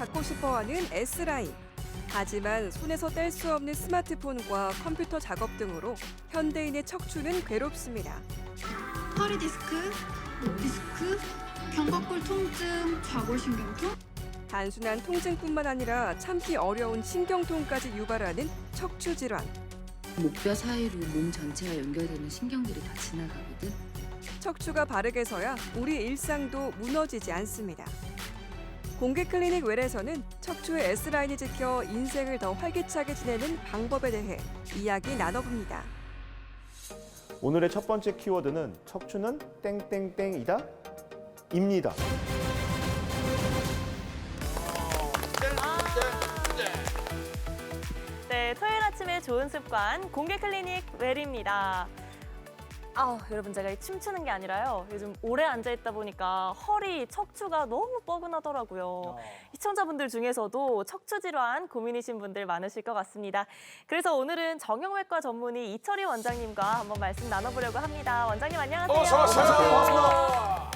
갖고 싶어하는 S라인. 하지만 손에서 뗄 수 없는 스마트폰과 컴퓨터 작업 등으로 현대인의 척추는 괴롭습니다. 허리 디스크, 목 디스크, 견갑골 통증, 좌골신경통? 단순한 통증뿐만 아니라 참기 어려운 신경통까지 유발하는 척추 질환. 목뼈 사이로 몸 전체와 연결되는 신경들이 다 지나가거든. 척추가 바르게 서야 우리 일상도 무너지지 않습니다. 공개 클리닉 웰에서는 척추의 S라인이 지켜 인생을 더 활기차게 지내는 방법에 대해 이야기 나눠봅니다. 오늘의 첫 번째 키워드는 척추는 땡땡땡이다? 입니다. 네, 토요일 아침의 좋은 습관 공개 클리닉 웰입니다. 여러분 제가 춤추는 게 아니라요. 요즘 오래 앉아있다 보니까 허리, 척추가 너무 뻐근하더라고요. 시청자분들 중에서도 척추 질환 고민이신 분들 많으실 것 같습니다. 그래서 오늘은 정형외과 전문의 이철희 원장님과 한번 말씀 나눠보려고 합니다. 원장님 안녕하세요. 반갑습니다.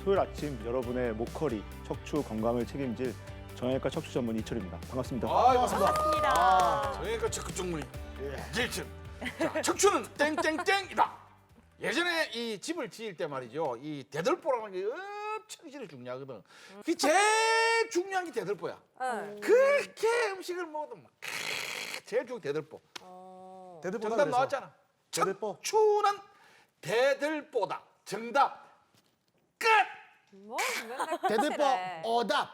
토요일 아침 여러분의 목허리, 척추 건강을 책임질 정형외과 척추 전문의 이철입니다. 반갑습니다. 반갑습니다. 정형외과 척추 전문의 이철. 자, 척추는 땡땡땡이다. 예전에 이 집을 지을 때 말이죠. 이 대들보라는 게 엄청 실이 중요하거든. 그게 제일 중요한 게 대들보야. 그렇게 음식을 먹어도 막 제일 중요한 대들보. 정답 나왔잖아. 대들보. 척추는 대들보다. 정답 끝. 대들보 오답.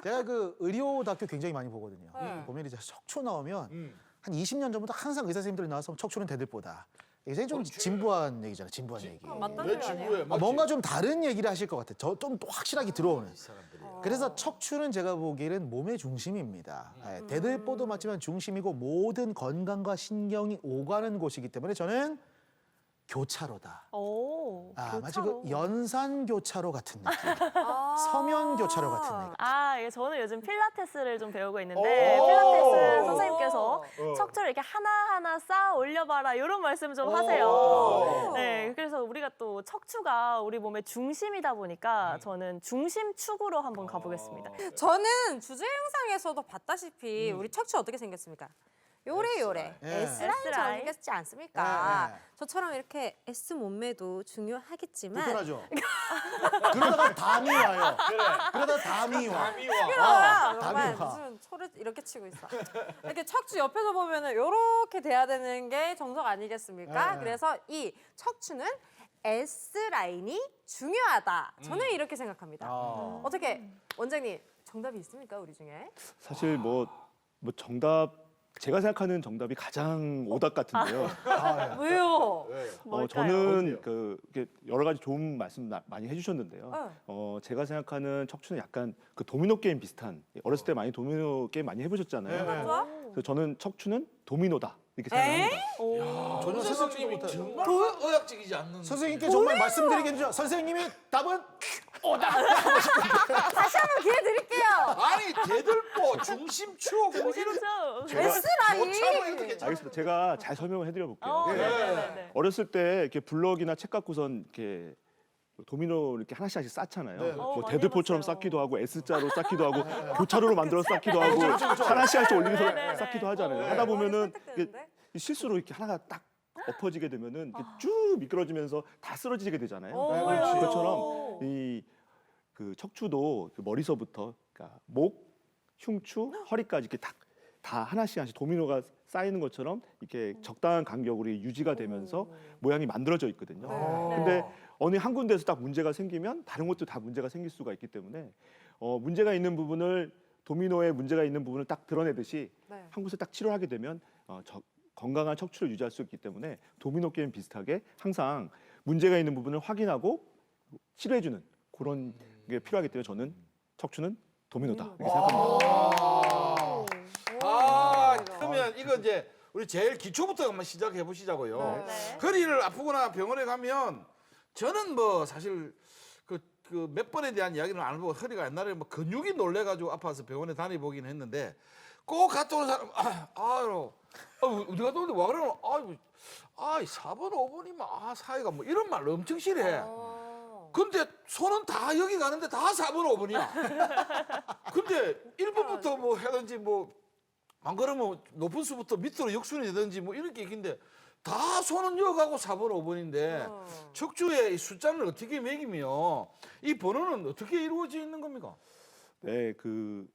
제가 그 의료다큐 굉장히 많이 보거든요. 보면 이제 척추 나오면 한 20년 전부터 항상 의사 선생님들이 나와서 척추는 대들보다. 이게 좀 진부한 얘기잖아요. 진부한 얘기. 왜 지구에 뭔가 좀 다른 얘기를 하실 것 같아요. 좀 확실하게 들어오는. 그래서 척추는 제가 보기에는 몸의 중심입니다. 대들보도 맞지만 중심이고 모든 건강과 신경이 오가는 곳이기 때문에 저는 교차로다. 마치 그 연산 교차로 같은 느낌. 서면 교차로 같은 느낌. 예, 저는 요즘 필라테스를 좀 배우고 있는데 필라테스 선생님께서 척추를 이렇게 하나하나 쌓아 올려봐라 이런 말씀 좀 하세요. 네, 그래서 우리가 또 척추가 우리 몸의 중심이다 보니까 저는 중심축으로 한번 가보겠습니다. 저는 주제 영상에서도 봤다시피 우리 척추 어떻게 생겼습니까? 요래 S라인처럼 생겼지 않습니까? 저처럼 이렇게 S 몸매도 중요하겠지만 불편하죠? 그러다가 담이 와요. 그러다가 담이 와. 정말 담이 와. 무슨 소리 이렇게 치고 있어. 이렇게 척추 옆에서 보면은 이렇게 돼야 되는 게 정석 아니겠습니까? 그래서 이 척추는 S 라인이 중요하다. 저는 이렇게 생각합니다. 어떻게 원장님 정답이 있습니까 우리 중에? 사실 뭐 정답 제가 생각하는 정답이 가장 오답 같은데요. 왜요? 저는 이렇게 여러 가지 좋은 말씀 많이 해주셨는데요. 제가 생각하는 척추는 약간 그 도미노 게임 비슷한, 어렸을 때 많이 도미노 게임 많이 해보셨잖아요. 그래서 저는 척추는 도미노다 이렇게 생각합니다. 전혀 선생님이 정말 의학적이지 않는. 선생님께 정말 말씀드리겠죠. 선생님이 답은 다시 한번 기회 드릴게요. 아니 대들보 중심축 뭐 이런 S 라인. 알겠습니다. 제가 잘 설명을 해드려볼게요. 네. 어렸을 때 이렇게 블럭이나 책 갖고선 이렇게 도미노 이렇게 하나씩 쌓잖아요. 뭐 많이 대들보처럼 해봤어요. 쌓기도 하고 S자로 쌓기도 하고 교차로로 만들어 쌓기도 하고 하나씩 올리면서 쌓기도 하잖아요. 하다 보면은 이게 실수로 이렇게 하나가 딱 엎어지게 되면은 이렇게 쭉 미끄러지면서 다 쓰러지게 되잖아요. 그것처럼 이 그 척추도 그 머리서부터 그러니까 목, 흉추, 허리까지 이렇게 다 하나씩 도미노가 쌓이는 것처럼 이렇게 적당한 간격으로 유지가 되면서 모양이 만들어져 있거든요. 근데 어느 한 군데에서 딱 문제가 생기면 다른 것도 다 문제가 생길 수가 있기 때문에 문제가 있는 부분을 도미노에 문제가 있는 부분을 딱 드러내듯이 한 곳에 딱 치료를 하게 되면 건강한 척추를 유지할 수 있기 때문에 도미노 게임 비슷하게 항상 문제가 있는 부분을 확인하고 치료해주는 그런 게 필요하기 때문에 저는 척추는 도미노다 이렇게 생각합니다. 그러면 이거 이제 우리 제일 기초부터 한번 시작해 보시자고요. 허리를 아프거나 병원에 가면 저는 뭐 사실 그 몇 번에 대한 이야기는 안 하고 허리가 옛날에 뭐 근육이 놀래가지고 아파서 병원에 다녀보긴 했는데 꼭 갔다 오는 사람 어디 갔다 오는데 와 그러면 4번 5번이면 사이가 뭐 이런 말 엄청 싫어해. 근데 손은 다 여기 가는데 다 4번, 5번이야. 근데 1번부터 뭐 하든지 뭐 안 그러면 높은 수부터 밑으로 역순이 되든지 뭐 이렇게 얘기인데 다 손은 여가고 4번, 5번인데 척추의 이 숫자를 어떻게 매기며 이 번호는 어떻게 이루어져 있는 겁니까? 네, 그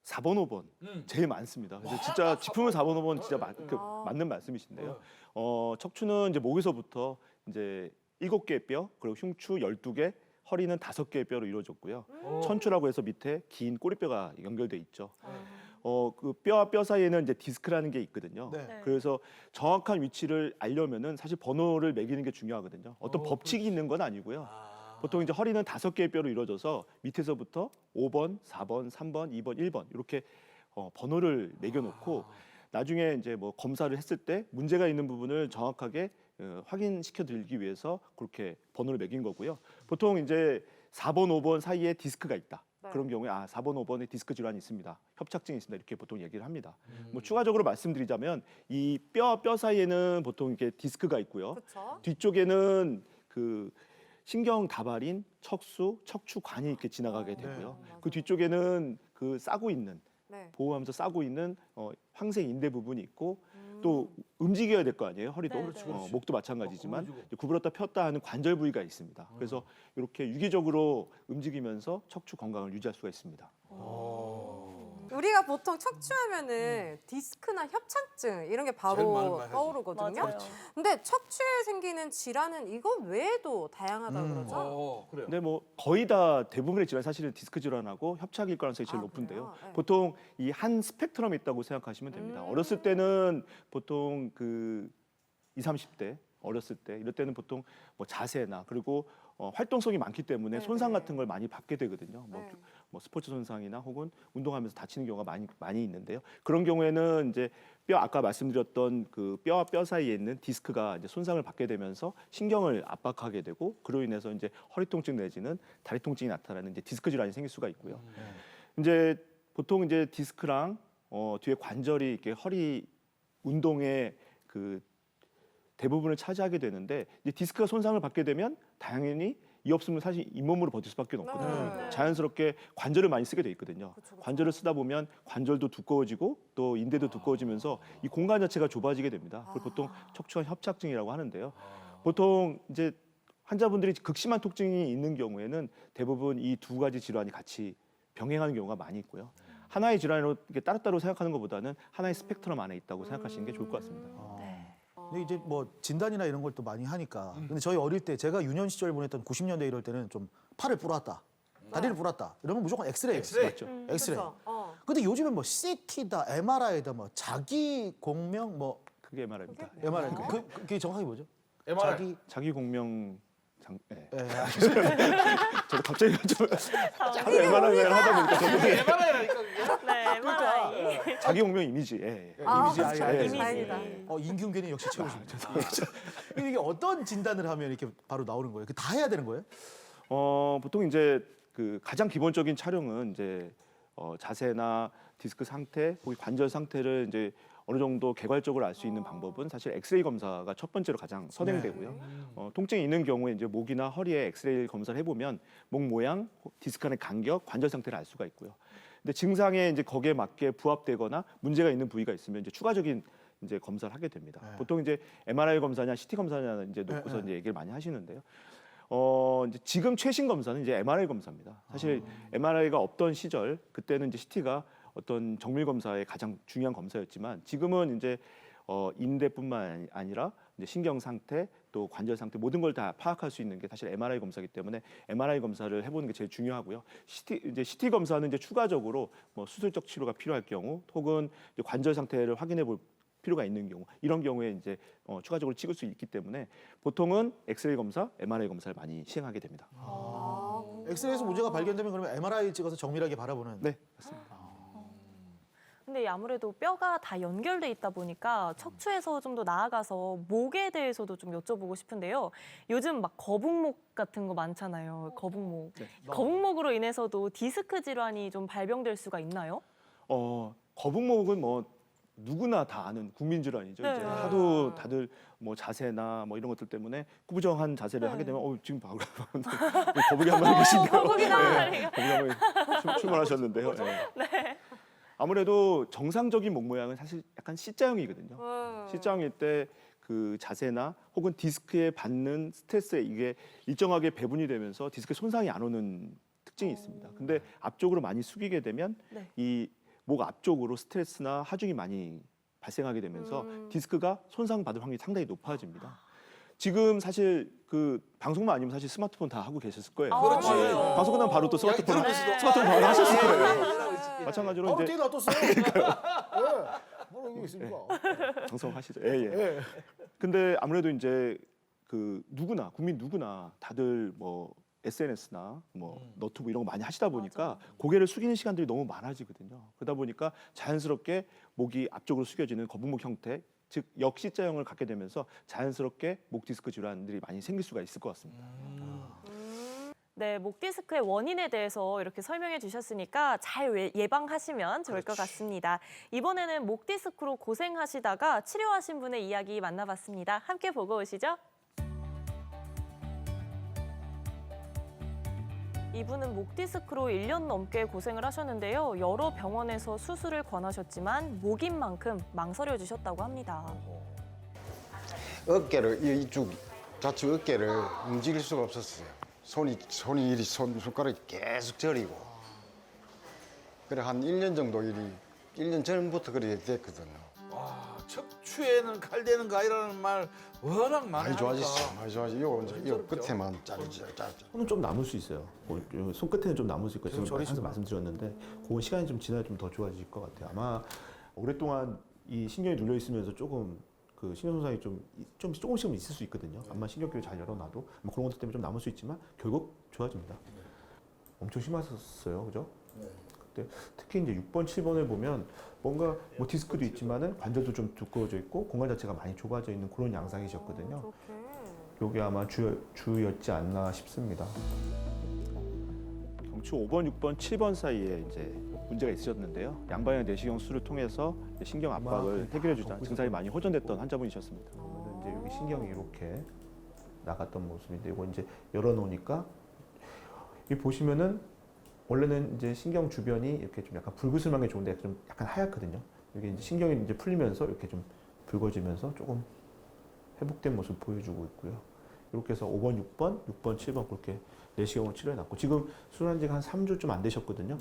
4번, 5번 음. 제일 많습니다. 그래서 진짜 짚으면 4번, 5번 진짜 맞는 말씀이신데요. 척추는 이제 목에서부터 이제 7개의 뼈, 그리고 흉추 12개, 허리는 5개의 뼈로 이루어졌고요. 천추라고 해서 밑에 긴 꼬리뼈가 연결돼 있죠. 그 뼈와 뼈 사이에는 이제 디스크라는 게 있거든요. 네. 그래서 정확한 위치를 알려면은 사실 번호를 매기는 게 중요하거든요. 어떤 법칙이 있는 건 아니고요. 보통 이제 허리는 5개의 뼈로 이루어져서 밑에서부터 5번, 4번, 3번, 2번, 1번 이렇게 번호를 매겨놓고 나중에 이제 뭐 검사를 했을 때 문제가 있는 부분을 정확하게 확인시켜 드리기 위해서 그렇게 번호를 매긴 거고요. 보통 이제 4번, 5번 사이에 디스크가 있다. 네. 그런 경우에 4번, 5번에 디스크 질환이 있습니다. 협착증이 있습니다. 이렇게 보통 얘기를 합니다. 뭐 추가적으로 말씀드리자면 이 뼈 사이에는 보통 이렇게 디스크가 있고요. 그렇죠. 뒤쪽에는 그 신경 다발인 척수, 척추관이 이렇게 지나가게 되고요. 맞아요. 그 뒤쪽에는 그 싸고 있는 네. 보호하면서 싸고 있는 황색 인대 부분이 있고 또 움직여야 될 거 아니에요. 허리도 네, 그렇죠, 그렇죠. 목도 마찬가지지만 구부러지고. 이제 구부렸다 폈다 하는 관절 부위가 있습니다. 그래서 이렇게 유기적으로 움직이면서 척추 건강을 유지할 수가 있습니다. 우리가 보통 척추하면은 디스크나 협착증 이런 게 제일 바로 많이 하지. 떠오르거든요. 맞아요. 근데 척추에 생기는 질환은 이거 외에도 다양하다고 그러죠? 그래요. 근데 뭐 거의 다 대부분의 질환 사실은 디스크 질환하고 협착일 가능성이 제일 아, 높은데요. 그래요? 네. 보통 이 한 스펙트럼이 있다고 생각하시면 됩니다. 어렸을 때는 보통 그 20, 30대 어렸을 때 이럴 때는 보통 뭐 자세나 그리고 활동성이 많기 때문에 네, 손상 네. 같은 걸 많이 받게 되거든요. 네. 뭐 스포츠 손상이나 혹은 운동하면서 다치는 경우가 많이 있는데요. 그런 경우에는 이제 아까 말씀드렸던 그 뼈와 뼈 사이에 있는 디스크가 이제 손상을 받게 되면서 신경을 압박하게 되고 그로 인해서 이제 허리 통증 내지는 다리 통증이 나타나는 이제 디스크 질환이 생길 수가 있고요. 이제 보통 이제 디스크랑 뒤에 관절이 이렇게 허리 운동의 그 대부분을 차지하게 되는데 이제 디스크가 손상을 받게 되면 당연히 이 없으면 사실 잇몸으로 버틸 수밖에 없거든요. 네. 자연스럽게 관절을 많이 쓰게 돼 있거든요. 그쵸, 그쵸. 관절을 쓰다 보면 관절도 두꺼워지고 또 인대도 두꺼워지면서 이 공간 자체가 좁아지게 됩니다. 그걸 보통 척추관 협착증이라고 하는데요. 보통 이제 환자분들이 극심한 통증이 있는 경우에는 대부분 이 두 가지 질환이 같이 병행하는 경우가 많이 있고요. 하나의 질환으로 이렇게 따로따로 생각하는 것보다는 하나의 스펙트럼 안에 있다고 생각하시는 게 좋을 것 같습니다. 근데 이제 뭐 진단이나 이런 걸 또 많이 하니까. 근데 저희 어릴 때 제가 유년 시절 보냈던 90년대 이럴 때는 좀 팔을 부러왔다, 다리를 부러왔다 이러면 무조건 엑스레이. 엑스레이. 엑스레이. 그쵸? 근데 요즘엔 뭐 CT다, MRI다, 뭐 자기 공명, 뭐 그게 MRI입니다. MRI. 그게 정확히 뭐죠? MRI. 자기 공명 네. 예. 저도 갑자기 좀 자꾸 MRI를 하다 보니까 저도 MRI라니까 그게. 네, MRI. 자기 공명 이미지. 예. 이미지, 그쵸. 아, 예. 이미지. 다행이다. 인균계는 역시 최고십니다. 이게 어떤 진단을 하면 이렇게 바로 나오는 거예요? 다 해야 되는 거예요? 보통 이제 그 가장 기본적인 촬영은 이제 자세나 디스크 상태, 혹은 관절 상태를 이제 어느 정도 개괄적으로 알 수 있는 방법은 사실 엑스레이 검사가 첫 번째로 가장 선행되고요. 통증이 있는 경우에 이제 목이나 허리에 엑스레이 검사를 해보면 목 모양, 디스크 안의 간격, 관절 상태를 알 수가 있고요. 근데 증상에 이제 거기에 맞게 부합되거나 문제가 있는 부위가 있으면 이제 추가적인 이제 검사를 하게 됩니다. 보통 이제 MRI 검사냐 CT 검사냐 이제 놓고서 이제 얘기를 많이 하시는데요. 이제 지금 최신 검사는 이제 MRI 검사입니다. 사실 MRI가 없던 시절 그때는 이제 CT가 어떤 정밀 검사의 가장 중요한 검사였지만 지금은 이제 인대뿐만 아니라 이제 신경 상태 또 관절 상태 모든 걸 다 파악할 수 있는 게 사실 MRI 검사이기 때문에 MRI 검사를 해보는 게 제일 중요하고요. CT 검사는 이제 추가적으로 뭐 수술적 치료가 필요할 경우 혹은 이제 관절 상태를 확인해 볼 필요가 있는 경우 이런 경우에 이제 추가적으로 찍을 수 있기 때문에 보통은 엑스레이 검사, MRI 검사를 많이 시행하게 됩니다. 엑스레이에서 문제가 발견되면 그러면 MRI 찍어서 정밀하게 바라보는. 네, 맞습니다. 근데 아무래도 뼈가 다 연결돼 있다 보니까 척추에서 좀 더 나아가서 목에 대해서도 좀 여쭤보고 싶은데요. 요즘 막 거북목 같은 거 많잖아요. 거북목. 거북목으로 인해서도 디스크 질환이 좀 발병될 수가 있나요? 거북목은 뭐 누구나 다 아는 국민 질환이죠. 네. 이제 하도 다들 뭐 자세나 뭐 이런 것들 때문에 꾸부정한 자세를 하게 되면 지금 바로 거북이 한 마리 계신데요. 거북이 한 마리가. 거북이 한 마리 출몰하셨는데요. 네. 아무래도 정상적인 목 모양은 사실 약간 C자형이거든요. C자형일 때 그 자세나 혹은 디스크에 받는 스트레스에 이게 일정하게 배분이 되면서 디스크에 손상이 안 오는 특징이 있습니다. 근데 앞쪽으로 많이 숙이게 되면 네. 이 목 앞쪽으로 스트레스나 하중이 많이 발생하게 되면서 디스크가 손상받을 확률이 상당히 높아집니다. 지금 사실 그 방송만 아니면 사실 스마트폰 다 하고 계셨을 거예요. 그렇지. 방송 끝나면 바로 또 이야기 스마트폰 들으면서도 스마트폰 바로 하셨을 예, 거예요. 예, 예. 마찬가지로 어떻게 이제 놔뒀어요? 그러니까요. 뭐 이게 있습니까? 방송하시죠. 예. 근데 아무래도 이제 그 누구나 국민 누구나 다들 뭐 SNS나 뭐 너튜브 이런 거 많이 하시다 보니까 고개를 숙이는 시간들이 너무 많아지거든요. 그러다 보니까 자연스럽게 목이 앞쪽으로 숙여지는 거북목 형태, 즉 역시자형을 갖게 되면서 자연스럽게 목 디스크 질환들이 많이 생길 수가 있을 것 같습니다. 네, 목 디스크의 원인에 대해서 이렇게 설명해 주셨으니까 잘 예방하시면 좋을 것 같습니다. 이번에는 목 디스크로 고생하시다가 치료하신 분의 이야기 만나봤습니다. 함께 보고 오시죠. 이분은 목 디스크로 1년 넘게 고생을 하셨는데요. 여러 병원에서 수술을 권하셨지만 목인 만큼 망설여 주셨다고 합니다. 어깨를 이쪽 좌측 어깨를 움직일 수가 없었어요. 손이 이리 손가락이 계속 저리고. 그래 한 1년 정도 1년 전부터 그렇게 됐거든요. 와, 척추에는 칼 대는 가이라는 말 워낙 많이 많이 좋아졌어요. 하니까. 많이 좋아졌어요. 이거 끝에만 자르죠. 손은 좀 남을 수 있어요. 손끝에는 좀 남을 수 있고 지금 항상 말씀드렸는데 그건 시간이 좀 지나야 좀 더 좋아질 것 같아요. 아마 오랫동안 이 신경이 눌려 있으면서 조금 그 신경 손상이 좀 조금씩은 있을 수 있거든요. 아마 신경교를 잘 열어놔도 뭐 그런 것들 때문에 좀 남을 수 있지만 결국 좋아집니다. 엄청 심하셨어요, 그죠? 그때 특히 이제 6번, 7번을 보면 뭔가 뭐 디스크도 있지만은 관절도 좀 두꺼워져 있고 공간 자체가 많이 좁아져 있는 그런 양상이셨거든요. 이게 아마 주였지 않나 싶습니다. 경추 5번, 6번, 7번 사이에 이제 문제가 있으셨는데요. 양방향 내시경 수술을 통해서 신경 압박을 해결해주자 증상이 많이 호전됐던 환자분이셨습니다. 그래서 이제 여기 신경이 이렇게 나갔던 모습인데 이거 이제 열어놓으니까 여기 보시면은 원래는 이제 신경 주변이 이렇게 좀 약간 붉으슬만 게 좋은데 좀 약간 하얗거든요. 이게 이제 신경이 이제 풀리면서 이렇게 좀 붉어지면서 조금 회복된 모습 보여주고 있고요. 이렇게 해서 5번, 6번, 7번 그렇게 내시경으로 치료해놨고 지금 수술한 지가 한 3주 좀 안 되셨거든요.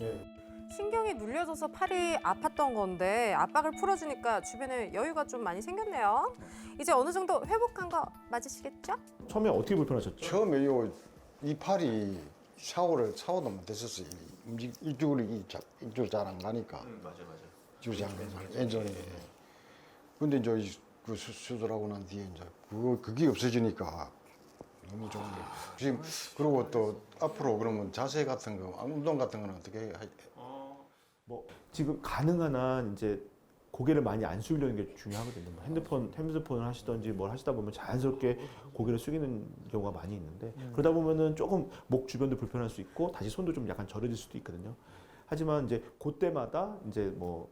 신경이 눌려져서 팔이 아팠던 건데 압박을 풀어주니까 주변에 여유가 좀 많이 생겼네요. 이제 어느 정도 회복한 거 맞으시겠죠? 처음에 어떻게 불편하셨죠? 처음에 이 팔이 샤워도 못했었어요. 이쪽으로 잘 안 가니까. 맞아. 이쪽으로 잘 안 가니까. 예전에. 근데 이제 그 수술하고 난 뒤에 이제 그게 없어지니까 너무 좋은 게. 지금 그리고 또 앞으로 그러면 자세 같은 거, 운동 같은 거는 어떻게 해? 뭐 지금 가능한 한 이제 고개를 많이 안 숙이려는 게 중요하거든요. 뭐 핸드폰을 하시던지 뭘 하시다 보면 자연스럽게 고개를 숙이는 경우가 많이 있는데 그러다 보면은 조금 목 주변도 불편할 수 있고 다시 손도 좀 약간 저려질 수도 있거든요. 하지만 이제 그때마다 이제 뭐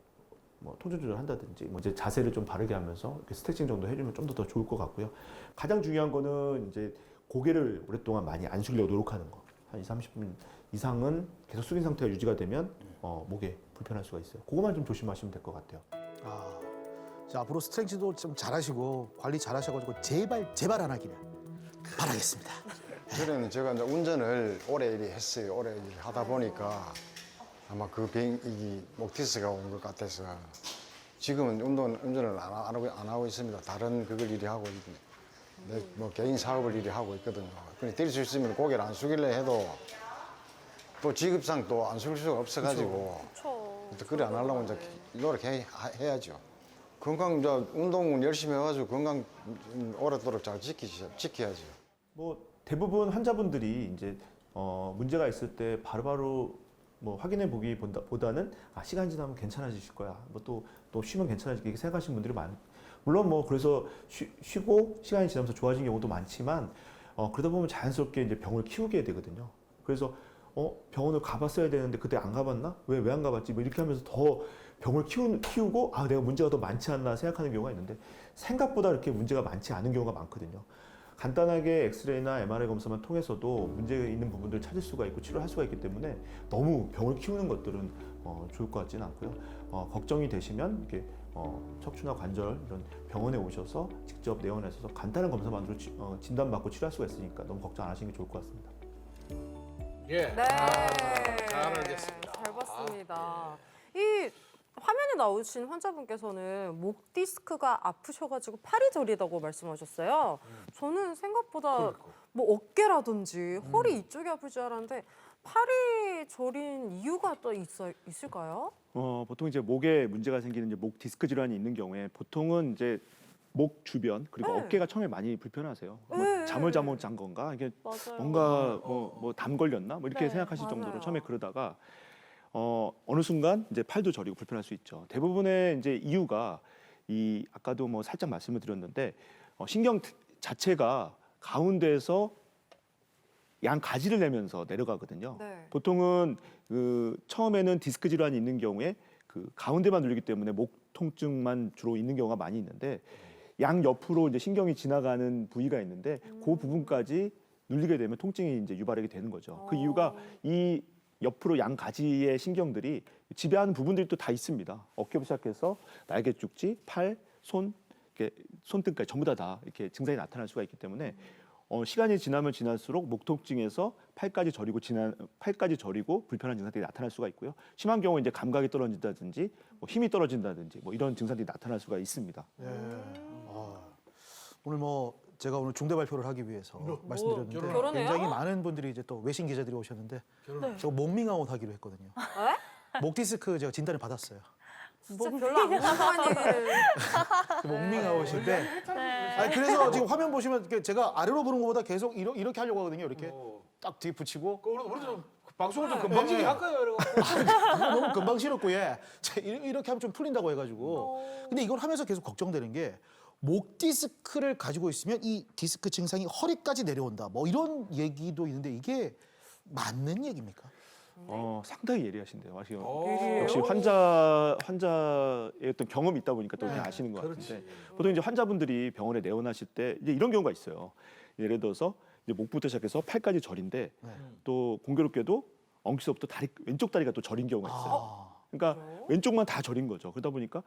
통증 조절한다든지 뭐 이제 자세를 좀 바르게 하면서 이렇게 스트레칭 정도 해주면 좀 더 좋을 것 같고요. 가장 중요한 거는 이제 고개를 오랫동안 많이 안 숙이려고 노력하는 거. 한 20-30분 이상은 계속 숙인 상태가 유지가 되면 목에 불편할 수가 있어요. 그것만 좀 조심하시면 될 것 같아요. 자, 앞으로 스트레칭도 좀 잘하시고 관리 잘하셔가지고 제발 안 하기를 바라겠습니다. 전에는 제가 이제 운전을 오래 했어요. 오래 하다 보니까 아마 이 목디스가 온 것 같아서 지금은 운전을 안 하고 있습니다. 다른 그걸 일이 하고 있거든요. 뭐 개인 사업을 일이 하고 있거든요. 근데 뛸 수 있으면 고개를 안 숙일래 해도 또 직업상 또 안 숙일 수가 없어가지고 그래 안 하려고 이제 노력해야죠. 건강 이제 운동 열심히 해가지고 건강 오랫도록 잘 지켜야죠. 뭐 대부분 환자분들이 이제 문제가 있을 때 바로바로 뭐 확인해 보기보다는 시간 지나면 괜찮아지실 거야. 뭐 또 쉬면 괜찮아지게 이렇게 생각하시는 분들이 물론 뭐 그래서 쉬고 시간이 지나면서 좋아진 경우도 많지만 그러다 보면 자연스럽게 이제 병을 키우게 되거든요. 그래서 병원을 가봤어야 되는데 그때 안 가봤나? 왜 안 가봤지? 뭐 이렇게 하면서 더 병을 키우고 내가 문제가 더 많지 않나 생각하는 경우가 있는데 생각보다 이렇게 문제가 많지 않은 경우가 많거든요. 간단하게 엑스레이나 MRI 검사만 통해서도 문제가 있는 부분들을 찾을 수가 있고 치료할 수가 있기 때문에 너무 병을 키우는 것들은 좋을 것 같지는 않고요. 걱정이 되시면 이렇게 척추나 관절 이런 병원에 오셔서 직접 내원하셔서 간단한 검사만으로 진단받고 치료할 수가 있으니까 너무 걱정 안 하시는 게 좋을 것 같습니다. 예. 네. 잘 알겠습니다. 잘 봤습니다. 이 화면에 나오신 환자분께서는 목 디스크가 아프셔가지고 팔이 저리다고 말씀하셨어요. 저는 생각보다 뭐 어깨라든지 허리 이쪽이 아플 줄 알았는데 팔이 저린 이유가 또 있을까요? 보통 이제 목에 문제가 생기는 이제 목 디스크 질환이 있는 경우에 보통은 이제 목 주변 그리고 네. 어깨가 처음에 많이 불편하세요. 네. 잠을 잘못 잔 건가? 이게 맞아요. 뭔가 뭐 담 걸렸나? 뭐 이렇게 네, 생각하실 맞아요. 정도로 처음에 그러다가 어느 순간 이제 팔도 저리고 불편할 수 있죠. 대부분의 이제 이유가 아까도 뭐 살짝 말씀을 드렸는데 신경 자체가 가운데에서 양 가지를 내면서 내려가거든요. 네. 보통은 처음에는 디스크 질환이 있는 경우에 그 가운데만 눌리기 때문에 목 통증만 주로 있는 경우가 많이 있는데 양 옆으로 이제 신경이 지나가는 부위가 있는데 그 부분까지 눌리게 되면 통증이 이제 유발하게 되는 거죠. 그 이유가 이 옆으로 양 가지의 신경들이 지배하는 부분들이 또 다 있습니다. 어깨부터 시작해서 날개 쭉지, 팔, 손, 이렇게 손등까지 전부 다 이렇게 증상이 나타날 수가 있기 때문에 시간이 지나면 지날수록 목 통증에서 팔까지 저리고 불편한 증상들이 나타날 수가 있고요. 심한 경우 이제 감각이 떨어진다든지 뭐 힘이 떨어진다든지 뭐 이런 증상들이 나타날 수가 있습니다. 오늘 뭐 제가 오늘 중대 발표를 하기 위해서 말씀드렸는데 결혼해요? 굉장히 많은 분들이 이제 또 외신 기자들이 오셨는데 저 목밍아웃 하기로 했거든요. 목 디스크 제가 진단을 받았어요. 진짜 별로 안 궁금한 얘기를. 목밍아웃인데 네. 아니 그래서 지금 화면 보시면 이렇게 제가 아래로 보는 것보다 계속 이렇게 하려고 하거든요. 이렇게 딱 뒤에 붙이고 우리도 방송을 좀 금방지게 할까요? 이러고. 너무 금방 싫었고 이렇게 하면 좀 풀린다고 해가지고 근데 이걸 하면서 계속 걱정되는 게 목 디스크를 가지고 있으면 이 디스크 증상이 허리까지 내려온다 뭐 이런 얘기도 있는데 이게 맞는 얘기입니까? 상당히 예리하신데요. 오. 역시 환자의 어떤 경험이 있다 보니까 또 그냥 아시는 것 그렇지. 같은데 보통 이제 환자분들이 병원에 내원하실 때 이제 이런 경우가 있어요. 예를 들어서 이제 목부터 시작해서 팔까지 저린데 또 공교롭게도 엉치서부터 왼쪽 다리가 또 저린 경우가 있어요. 그러니까 왼쪽만 다 저린 거죠. 그러다 보니까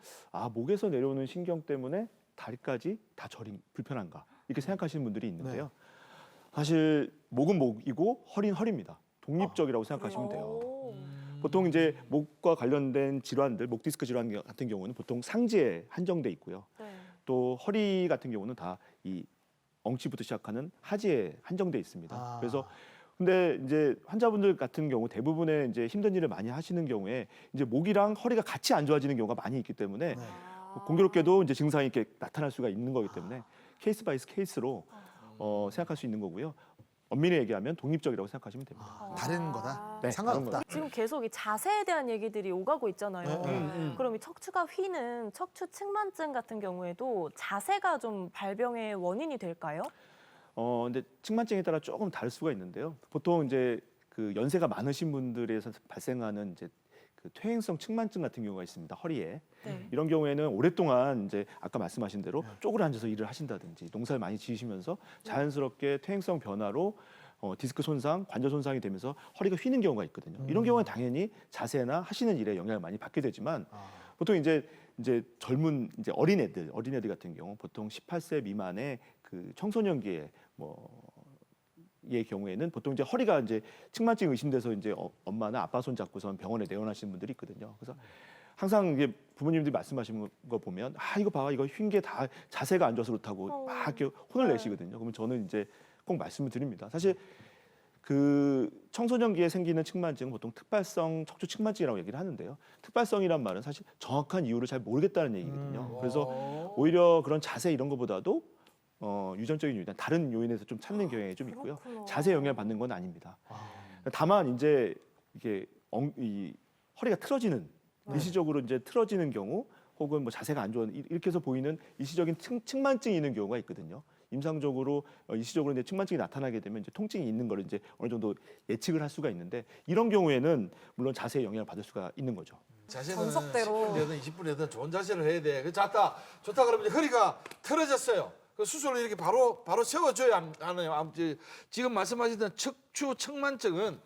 목에서 내려오는 신경 때문에 다리까지 다 불편한가 이렇게 생각하시는 분들이 있는데요. 사실 목은 목이고 허리는 허리입니다. 독립적이라고 생각하시면 돼요. 보통 이제 목과 관련된 질환들, 목 디스크 질환 같은 경우는 보통 상지에 한정돼 있고요. 네. 또 허리 같은 경우는 다 이 엉치부터 시작하는 하지에 한정돼 있습니다. 그래서 근데 이제 환자분들 같은 경우 대부분의 이제 힘든 일을 많이 하시는 경우에 이제 목이랑 허리가 같이 안 좋아지는 경우가 많이 있기 때문에 공교롭게도 이제 증상이 이렇게 나타날 수가 있는 거기 때문에 케이스 바이 케이스로 생각할 수 있는 거고요. 엄밀히 얘기하면 독립적이라고 생각하시면 됩니다. 다른 거다. 네, 상관없다. 지금 계속 이 자세에 대한 얘기들이 오가고 있잖아요. 그럼 이 척추가 휘는 척추 측만증 같은 경우에도 자세가 좀 발병의 원인이 될까요? 근데 측만증에 따라 조금 다를 수가 있는데요. 보통 이제 그 연세가 많으신 분들에서 발생하는 이제 그 퇴행성 측만증 같은 경우가 있습니다. 허리에. 네. 이런 경우에는 오랫동안 이제 아까 말씀하신 대로 쪼그려 앉아서 일을 하신다든지 농사를 많이 지으시면서 자연스럽게 퇴행성 변화로 디스크 손상, 관절 손상이 되면서 허리가 휘는 경우가 있거든요. 이런 경우는 당연히 자세나 하시는 일에 영향을 많이 받게 되지만 보통 이제 젊은 이제 어린애들 같은 경우 보통 18세 미만의 그 청소년기에 의 경우에는 보통 이제 허리가 이제 측만증 의심돼서 이제 엄마나 아빠 손 잡고선 병원에 내원하시는 분들이 있거든요. 그래서 항상 이게 부모님들이 말씀하시는 거 보면 이거 봐 이거 휜 게 다 자세가 안 좋아서 그렇다고 막 이렇게 혼을 내시거든요. 그러면 저는 이제 꼭 말씀을 드립니다. 사실 그 청소년기에 생기는 측만증은 보통 특발성 척추 측만증이라고 얘기를 하는데요. 특발성이란 말은 사실 정확한 이유를 잘 모르겠다는 얘기거든요. 그래서 오히려 그런 자세 이런 것보다도 유전적인 요인, 다른 요인에서 좀 찾는 경향이 좀 있고요. 자세 영향을 받는 건 아닙니다. 다만 이제 이게 이 허리가 틀어지는 일시적으로 이제 틀어지는 경우, 혹은 뭐 자세가 안 좋은 이렇게 해서 보이는 일시적인 측만증이 있는 경우가 있거든요. 임상적으로 일시적으로 이제 측만증이 나타나게 되면 이제 통증이 있는 걸 이제 어느 정도 예측을 할 수가 있는데 이런 경우에는 물론 자세에 영향을 받을 수가 있는 거죠. 자세는 정석대로. 10분이든 20분이든 좋은 자세를 해야 돼. 그 좋다 그러면 이제 허리가 틀어졌어요. 그 수술을 이렇게 바로 세워줘야 하네요. 지금 말씀하시던 척추 측만증은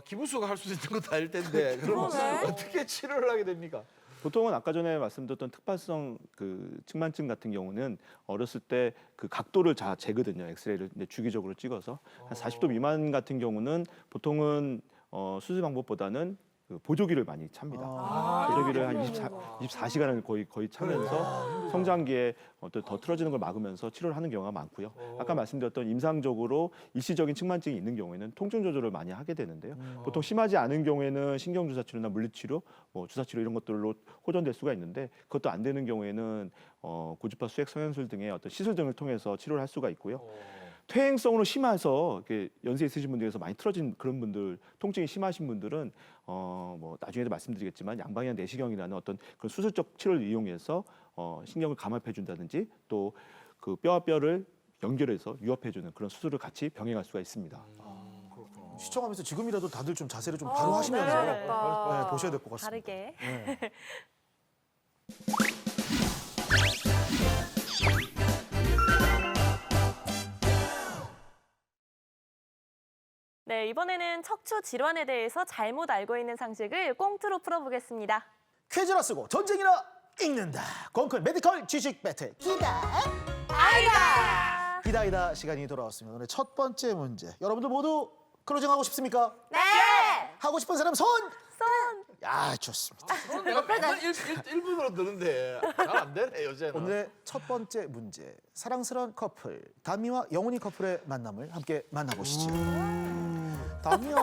기부수가 할 수 있는 것도 아닐 텐데 그럼 그러네. 어떻게 치료를 하게 됩니까? 보통은 아까 전에 말씀드렸던 특발성 그 측만증 같은 경우는 어렸을 때 그 각도를 다 재거든요. 엑스레이를 이제 주기적으로 찍어서 한 40도 미만 같은 경우는 보통은 수술 방법보다는 그 보조기를 많이 찹니다. 보조기를 한 24시간을 거의 차면서 성장기에 더 틀어지는 걸 막으면서 치료를 하는 경우가 많고요. 아까 말씀드렸던 임상적으로 일시적인 측만증이 있는 경우에는 통증 조절을 많이 하게 되는데요. 보통 심하지 않은 경우에는 신경주사 치료나 물리치료, 주사 치료 이런 것들로 호전될 수가 있는데 그것도 안 되는 경우에는 고주파 수액 성형술 등의 어떤 시술 등을 통해서 치료를 할 수가 있고요. 퇴행성으로 심해서 연세 있으신 분들에서 많이 틀어진 그런 분들, 통증이 심하신 분들은 나중에도 말씀드리겠지만 양방향 내시경이라는 어떤 그런 수술적 치료를 이용해서 신경을 감압해 준다든지 또 그 뼈와 뼈를 연결해서 유압해 주는 그런 수술을 같이 병행할 수가 있습니다. 시청하면서 지금이라도 다들 좀 자세를 좀 바로 하시면서 네. 네, 보셔야 될 것 같습니다. 다르게. 네. 네, 이번에는 척추 질환에 대해서 잘못 알고 있는 상식을 꽁트로 풀어보겠습니다. 퀴즈나 쓰고 전쟁이나 읽는다. 건큰 메디컬 지식 배틀 기다 아이다. 기다이다 시간이 돌아왔습니다. 오늘 첫 번째 문제. 여러분들 모두 클로징 하고 싶습니까? 네. 하고 싶은 사람 손! 손! 야, 좋습니다. 내가 맨날 1분으로 드는데 잘 안 되네 요새는. 오늘의 첫 번째 문제. 사랑스러운 커플 다미와 영훈이 커플의 만남을 함께 만나보시죠. 다미야,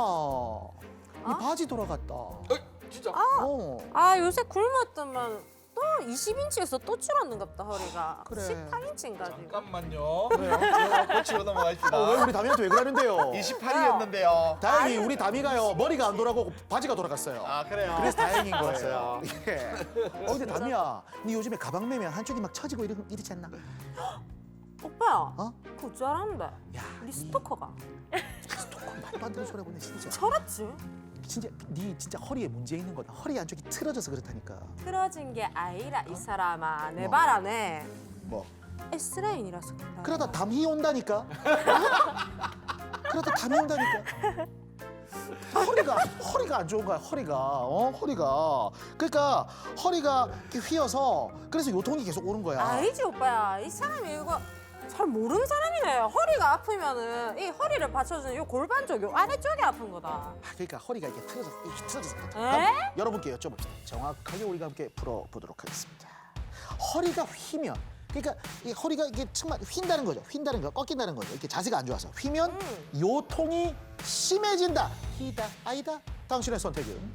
이 바지 돌아갔다. 진짜? 아 요새 굶었더만 또 20인치에서 또 줄었는갑다 허리가. 그래. 18인치인가 지금. 잠깐만요. 고치고 넘어가십시다. 왜 우리 다미한테 왜 그러는데요? 28이었는데요. 다행히 우리 다미가요 머리가 안 돌아가고 바지가 돌아갔어요. 아 그래요. 그래서 다행인 거예요. 맞아요. 예. 근데 다미야, 네 요즘에 가방 매면 한쪽이 막 처지고 이러지 않나? 오빠. 그거 줄 알았는데. 야, 우리 스토커가. 스토커 말도 안 되는 소리 하고 있네 진짜. 철았지? 진짜 네 진짜 허리에 문제 있는 거다. 허리 안쪽이 틀어져서 그렇다니까. 틀어진 게 아니라 이 사람아 내 발 안에 뭐? S라인이라서 그래. 그러다 담이 온다니까. 그러다 담이 온다니까. 허리가 안 좋은 거야. 허리가. 그러니까 허리가 이렇게 휘어서 그래서 요통이 계속 오는 거야. 아니지 오빠야 이 사람이 이거 잘 모르는 사람이네. 허리가 아프면은 이 허리를 받쳐주는 요 골반 쪽, 요 아래쪽이 아픈 거다. 그러니까 허리가 이렇게 틀어져서 그렇다. 에? 그럼 여러분께 여쭤봅시다. 정확하게 우리가 함께 풀어보도록 하겠습니다. 허리가 휘면, 그러니까 이 허리가 이게 정말 휜다는 거죠. 휜다는 거, 꺾인다는 거죠. 이렇게 자세가 안 좋아서 휘면 요통이 심해진다. 희다, 아이다. 당신의 선택은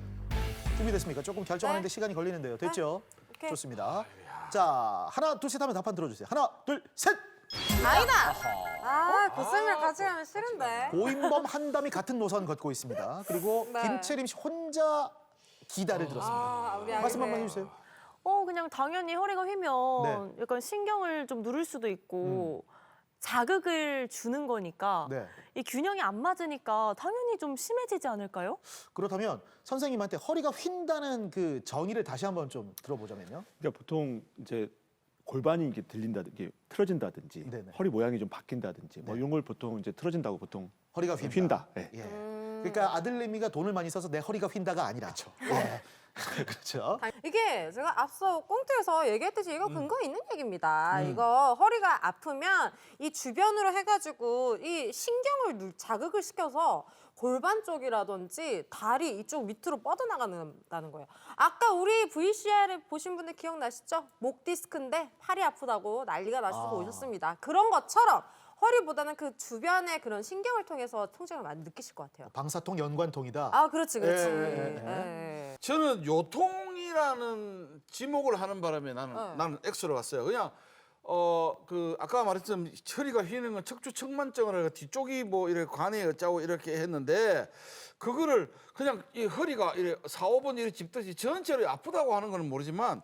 준비됐습니까? 조금 결정하는데 시간이 걸리는데요. 됐죠? 오케이. 좋습니다. 자, 하나, 둘, 셋 하면 답판 들어주세요. 하나, 둘, 셋. 아니다. 고생을 같이 하면 싫은데. 고인범 한담이 같은 노선 걷고 있습니다. 그리고 네. 김채림 씨 혼자 기다를 들었습니다. 우리 말씀 아이네. 한번 해주세요. 그냥 당연히 허리가 휘면 약간 신경을 좀 누를 수도 있고 자극을 주는 거니까 네. 이 균형이 안 맞으니까 당연히 좀 심해지지 않을까요? 그렇다면 선생님한테 허리가 휜다는 그 정의를 다시 한번 좀 들어보자면요. 그러니까 보통 이제 골반이 이렇게 들린다든지 틀어진다든지 네네. 허리 모양이 좀 바뀐다든지 뭐 네. 이런 걸 보통 이제 틀어진다고 보통 허리가 휜다. 휜다. 예. 예. 그러니까 아들내미가 돈을 많이 써서 내 허리가 휜다가 아니라. 그렇죠. 예. 그렇죠. 이게 제가 앞서 꽁트에서 얘기했듯이 이거 근거 있는 얘기입니다. 음. 이거 허리가 아프면 이 주변으로 해가지고 이 신경을 자극을 시켜서 골반 쪽이라든지 다리 이쪽 밑으로 뻗어나간다는 거예요. 아까 우리 VCR 보신 분들 기억나시죠? 목 디스크인데 팔이 아프다고 난리가 나시고 오셨습니다. 그런 것처럼 허리보다는 그 주변의 그런 신경을 통해서 통증을 많이 느끼실 것 같아요. 방사통 연관통이다. 아, 그렇지. 예. 예. 저는 요통이라는 지목을 하는 바람에 나는 X로 갔어요. 그냥 그 아까 말했던 허리가 휘는 건 척추 측만증을 해서 뒤쪽이 뭐 이렇게 관에 어쩌고 이렇게 했는데 그거를 그냥 이 허리가 이렇게 4, 5번 이렇게 짚듯이 전체로 아프다고 하는 거는 모르지만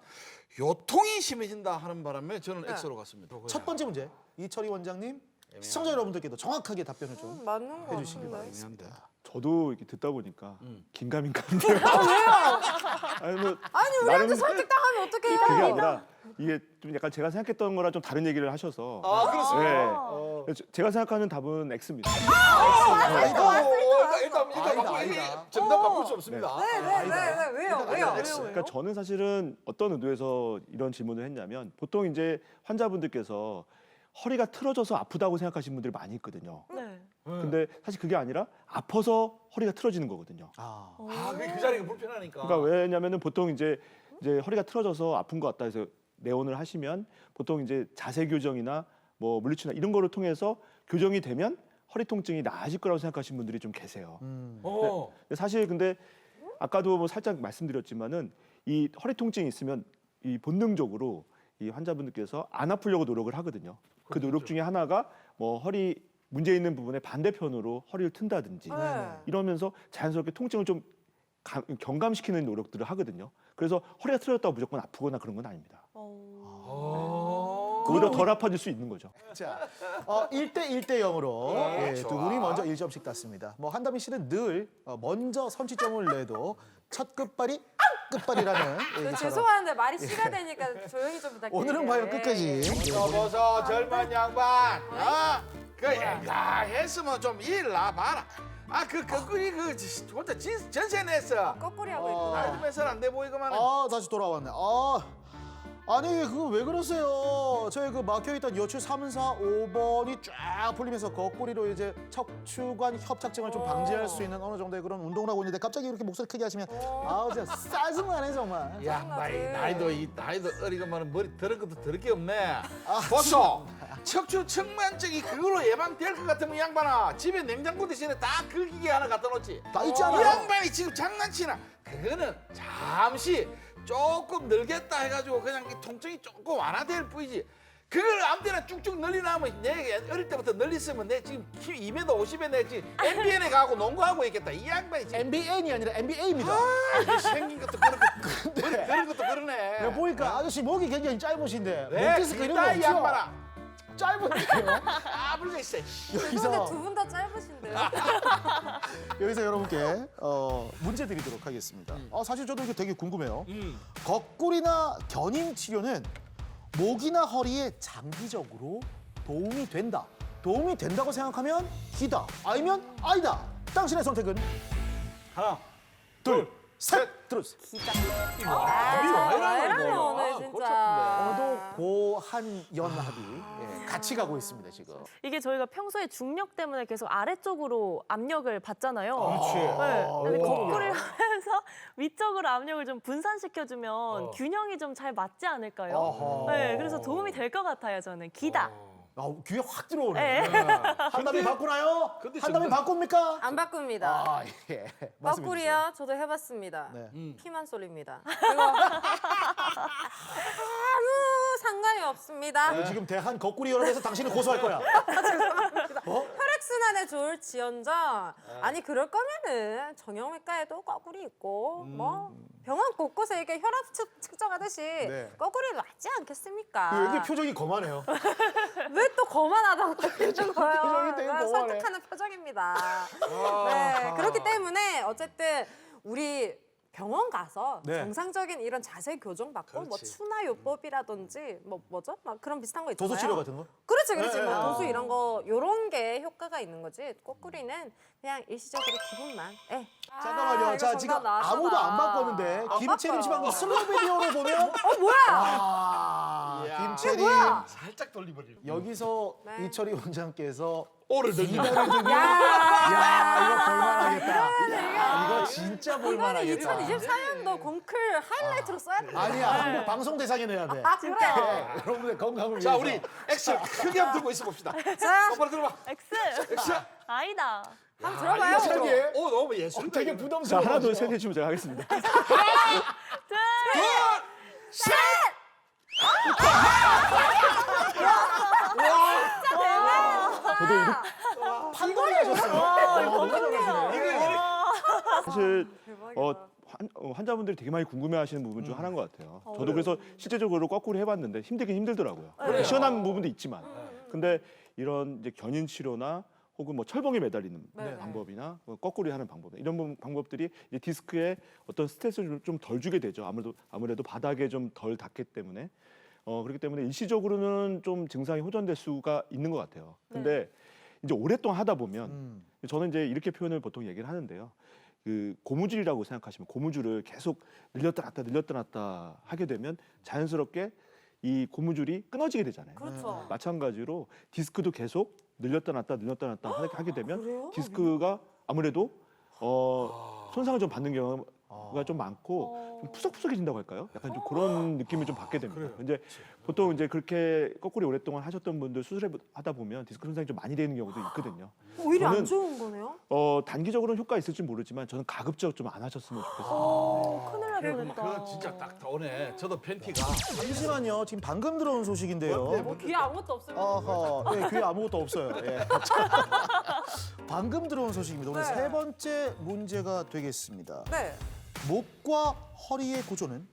요통이 심해진다 하는 바람에 저는 X로 갔습니다. 첫 번째 문제. 이철희 원장님, 시청자 여러분들께도 정확하게 답변을 좀 맞는 거 해주시기 같은데. 바라겠습니다. 저도 이렇게 듣다 보니까 긴가민가인데요. 아니 뭐 아니 우리한테 나름 설득당하면 어떡해요? 그게 아니라 이게 좀 약간 제가 생각했던 거랑 좀 다른 얘기를 하셔서. 아, 그렇습니까? 네. 제가 생각하는 답은 X입니다. 일단 정답 바꿀 수 없습니다. 네. 왜요? 그러니까 저는 사실은 어떤 의도에서 이런 질문을 했냐면 보통 이제 환자분들께서 허리가 틀어져서 아프다고 생각하시는 분들이 많이 있거든요. 네. 근데 사실 그게 아니라 아파서 허리가 틀어지는 거거든요. 아, 그 자리가 불편하니까. 그러니까 왜냐면은 보통 이제 허리가 틀어져서 아픈 것 같다 해서 내원을 하시면 보통 이제 자세 교정이나 뭐 물리치료나 이런 거를 통해서 교정이 되면 허리 통증이 나아질 거라고 생각하시는 분들이 좀 계세요. 근데 사실 근데 아까도 뭐 살짝 말씀드렸지만은 이 허리 통증이 있으면 이 본능적으로 이 환자분들께서 안 아프려고 노력을 하거든요. 그 노력 중에 하나가 뭐 허리 문제 있는 부분의 반대편으로 허리를 튼다든지 이러면서 자연스럽게 통증을 좀 경감시키는 노력들을 하거든요. 그래서 허리가 틀어졌다고 무조건 아프거나 그런 건 아닙니다. 오히려 덜 아파질 수 있는 거죠. 자, 1대 0으로 네, 두 좋아. 분이 먼저 1점씩 땄습니다. 뭐 한다미 씨는 늘 먼저 선취점을 내도 첫 끝발이 끝발이라는 얘기처럼 죄송한데 말이 씨가 되니까 조용히 좀 부탁드릴게요. 오늘은 과연 끝까지 보소 젊은 양반. 야 했으면 좀 일 나봐라. 그 거꾸리 혼자 전세 냈어. 거꾸리 하고 있구나. 아줌마선 안돼 보이고만. 다시 돌아왔네. 아니 그거 왜 그러세요? 저희 그 막혀있던 여출 3, 4, 5번이 쫙 풀리면서 거꾸리로 이제 척추관 협착증을 좀 방지할 수 있는 어느 정도의 그런 운동을 하고 있는데 갑자기 이렇게 목소리 크게 하시면 진짜 짜증나네 정말. 양반이 나이도 어리고만 머리 들은 것도 들을 게 없네. 보소 척추 측만증이 그걸로 예방될 것 같으면 양반아 집에 냉장고 대신에 다 그 기계 하나 갖다 놓지. 다 있지 이 않아요? 양반이 지금 장난치나? 그거는 잠시 조금 늘겠다 해가지고 그냥 이 통증이 조금 완화될 뿐이지. 그걸 아무 때나 쭉쭉 늘리나면 내 어릴 때부터 늘렸으면 내 지금 키 2m 50에 내 지금 NBN에 가고 농구하고 있겠다. 이 양반이 지금 NBN이 아니라 NBA입니다. 이게 생긴 것도 그렇고 머리 그런 것도 그러네. 내가 보니까 아저씨 목이 굉장히 짧으신데 네, 목디스크 이런 거 이 없죠? 양반아. 짧은데요? 물고 있어. 여기서 두 분 다 짧으신데요. 여기서 여러분께 문제 드리도록 하겠습니다. 사실 저도 이게 되게 궁금해요. 거꾸리나 견인 치료는 목이나 허리에 장기적으로 도움이 된다. 도움이 된다고 생각하면 기다. 아니면 아니다. 당신의 선택은 하나, 둘, 셋. 들어주세요. 와이라노 오늘 진짜. 오늘도 고한연합이 같이 가고 있습니다 지금. 이게 저희가 평소에 중력 때문에 계속 아래쪽으로 압력을 받잖아요. 그렇지. 네. 근데 오. 거꾸리를 하면서 위쪽으로 압력을 좀 분산시켜주면 균형이 좀 잘 맞지 않을까요? 어허. 네, 그래서 도움이 될 것 같아요, 저는. 기다. 귀에 확 들어오네. 네. 한담이 바꾸나요? 근데 한담이 바꿉니까? 안 바꿉니다. 예. 말씀해 거꾸리요? 저도 해봤습니다. 주세요. 네. 피만 쏠립니다. 그리고 아무 상관이 없습니다. 지금 대한 거꾸리 연합에서 당신을 고소할 거야. 혈액순환에 좋을지언정 아니 그럴 거면은 정형외과에도 거꾸리 있고 뭐 병원 곳곳에 이렇게 혈압 측정하듯이 거꾸리도 낫지 않겠습니까? 왠지 표정이 거만해요. 왜 또 거만하다고 그러는 거예요? 표정이 되게 난 거만해. 설득하는 표정입니다. 네, 그렇기 때문에 어쨌든 우리 병원 가서 네. 정상적인 이런 자세 교정 받고 뭐 추나요법이라든지 뭐죠? 막 그런 비슷한 거 있잖아요. 도수 치료 같은 거? 그렇지. 네. 뭐 도수 이런 거 요런 게 효과가 있는 거지. 거꾸리는 그냥 일시적으로 기분만. 잠깐만요. 이거 자 정답 지금 나왔잖아. 아무도 안 바꿨는데 김채림 씨 방금 슬로우 비디오로 보면 뭐야? 김채림 살짝 돌리버리고. 여기서 네. 이철희 원장께서 오를 들면. 이거를 들면 야 이거 볼만하겠다. 이거 진짜 이거는 볼만하겠다. 2024년도 공클 하이라이트로 써야 돼. 아니야 한국 방송 대상에 내야 돼. 아, 그래. 여러분의 건강을 자 위해서. 우리 엑셀 크게 한번 들고 있어 봅시다. 자, 똑바로 들어봐. X. 엑셀. 아니다. 한번 들어봐요. 세게. 오 너무 예술. 되게 자, 부담스러워. 하나, 둘, 셋 해주면 제가 하겠습니다. 저도 이렇게 판단이 하셨어요. 너무 잘하시네. 사실 대박이다. 환자분들이 되게 많이 궁금해하시는 부분 중 하나인 것 같아요. 저도 그래서 실제적으로 거꾸로 해봤는데 힘들긴 힘들더라고요. 시원한 부분도 있지만. 근데 이런 이제 견인 치료나 혹은 뭐 철봉에 매달리는 네. 방법이나 뭐 거꾸로 하는 방법 이런 방법들이 이제 디스크에 어떤 스트레스를 좀 덜 주게 되죠. 아무래도 바닥에 좀 덜 닿기 때문에 그렇기 때문에 일시적으로는 좀 증상이 호전될 수가 있는 것 같아요. 근데 이제 오랫동안 하다 보면 저는 이제 이렇게 표현을 보통 얘기를 하는데요. 그 고무줄이라고 생각하시면 고무줄을 계속 늘렸다 놨다 하게 되면 자연스럽게 이 고무줄이 끊어지게 되잖아요. 그렇죠. 마찬가지로 디스크도 계속 늘렸다 놨다 하게 되면 그래요? 디스크가 아무래도 손상을 좀 받는 경우가 좀 많고 좀 푸석푸석해진다고 할까요? 약간 좀 그런 느낌을 좀 받게 됩니다. 이제 보통 이제 그렇게 거꾸로 오랫동안 하셨던 분들 수술하다 보면 디스크 손상이 좀 많이 되는 경우도 있거든요. 오히려 안 저는 좋은 거네요? 단기적으로는 효과 있을지 모르지만 저는 가급적 좀 안 하셨으면 좋겠어요. 큰일 날 뻔했다. 그건 진짜 딱 오네. 저도 팬티가 잠시만요. 지금 방금 들어온 소식인데요. 뭐 귀에 아무것도 없으면 어허, 네, 귀에 아무것도 없어요. 예. 방금 들어온 소식입니다. 오늘 네. 세 번째 문제가 되겠습니다. 네. 목과 허리의 구조는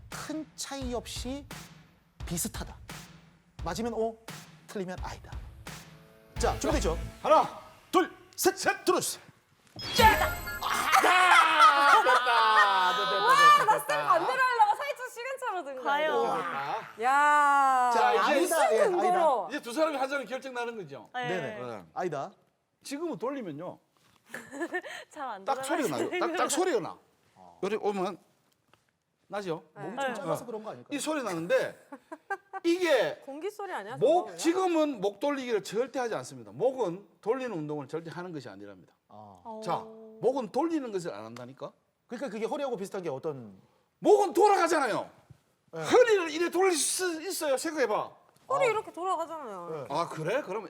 큰 차이 없이 비슷하다. 맞으면 O, 틀리면 I다. 자, 준비되죠? 하나, 둘, 셋, 들어주세요. 됐다. 반대로 하려고 살짝 시간차로 든 거예요. 과연. 야. 자, 이제 아니다. 예, 아니다. 근거로. 이제 두 사람이 하자는 결정 나는 거죠. 네. 네네. 아니다. 지금은 돌리면요. 잘안 딱 소리가 나요. 딱 소리가 나. 요리 오면 나죠. 몸이 좀 작아서 그런 거 아닐까요? 이 소리 나는데 이게 공기 소리 아니야? 저거 목 그냥? 지금은 목 돌리기를 절대 하지 않습니다. 목은 돌리는 운동을 절대 하는 것이 아니랍니다. 자, 목은 돌리는 것을 안 한다니까. 그러니까 그게 허리하고 비슷한 게 어떤 목은 돌아가잖아요. 허리를 이래 돌릴 수 있어요. 생각해봐. 허리 이렇게 돌아가잖아요. 아 그래? 그러면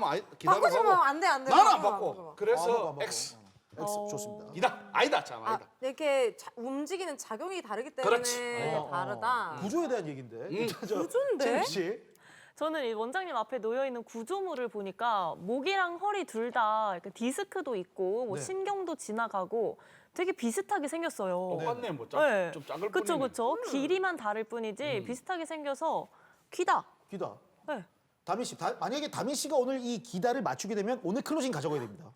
아이 바꾸시면 기다려봐. 안 돼, 안 돼. 나는 안 바꿔봐. 바꿔. 그래서 바꿔. X. X 좋습니다. 이다. 아니다. 참 아, 아니다. 이렇게 움직이는 작용이 다르기 때문에 그렇지. 다르다. 구조에 대한 얘기인데. 구조인데? 씨. 저는 이 원장님 앞에 놓여 있는 구조물을 보니까 목이랑 허리 둘 다 디스크도 있고 뭐 네. 신경도 지나가고 되게 비슷하게 생겼어요. 똑같네 뭐 네. 좀 작을 그쵸 뿐이네. 그쵸. 길이만 다를 뿐이지 비슷하게 생겨서 귀다. 기다. 네. 다미 씨, 만약에 다미 씨가 오늘 이 기다를 맞추게 되면 오늘 클로징 가져가야 됩니다.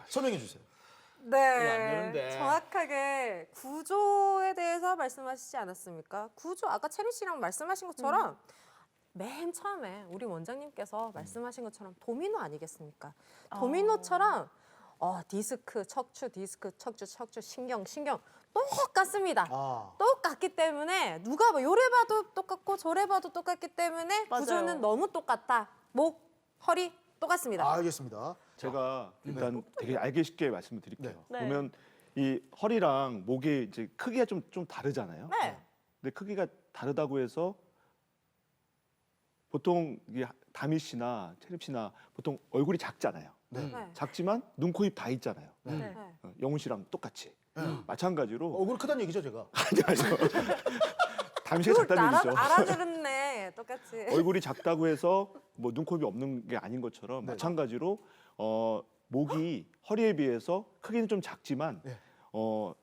설명해 주세요. 안 네. 되는데. 정확하게 구조에 대해서 말씀하시지 않았습니까? 구조 아까 채리 씨랑 말씀하신 것처럼 맨 처음에 우리 원장님께서 말씀하신 것처럼 도미노 아니겠습니까? 도미노처럼 디스크, 척추, 신경 똑같습니다. 아. 똑같기 때문에 누가 요래 봐도 똑같고 저래 봐도 똑같기 때문에 맞아요. 구조는 너무 똑같다. 목, 허리 똑같습니다. 알겠습니다. 제가 일단 되게 알기 쉽게 말씀을 드릴게요. 네. 보면 이 허리랑 목이 이제 크기가 좀 다르잖아요. 네. 근데 크기가 다르다고 해서 보통 이게 다미 씨나 체립 씨나 보통 얼굴이 작잖아요. 네. 작지만 눈, 코, 입 다 있잖아요. 네. 영훈 씨랑 똑같이. 마찬가지로 얼굴 크다는 얘기죠, 제가. 아니요. 다미 씨가 그걸 작다는 얘기죠. 알아들었네. 똑같이. 얼굴이 작다고 해서 뭐 눈, 코, 입이 없는 게 아닌 것처럼 마찬가지로 목이 허리에 비해서 크기는 좀 작지만 네.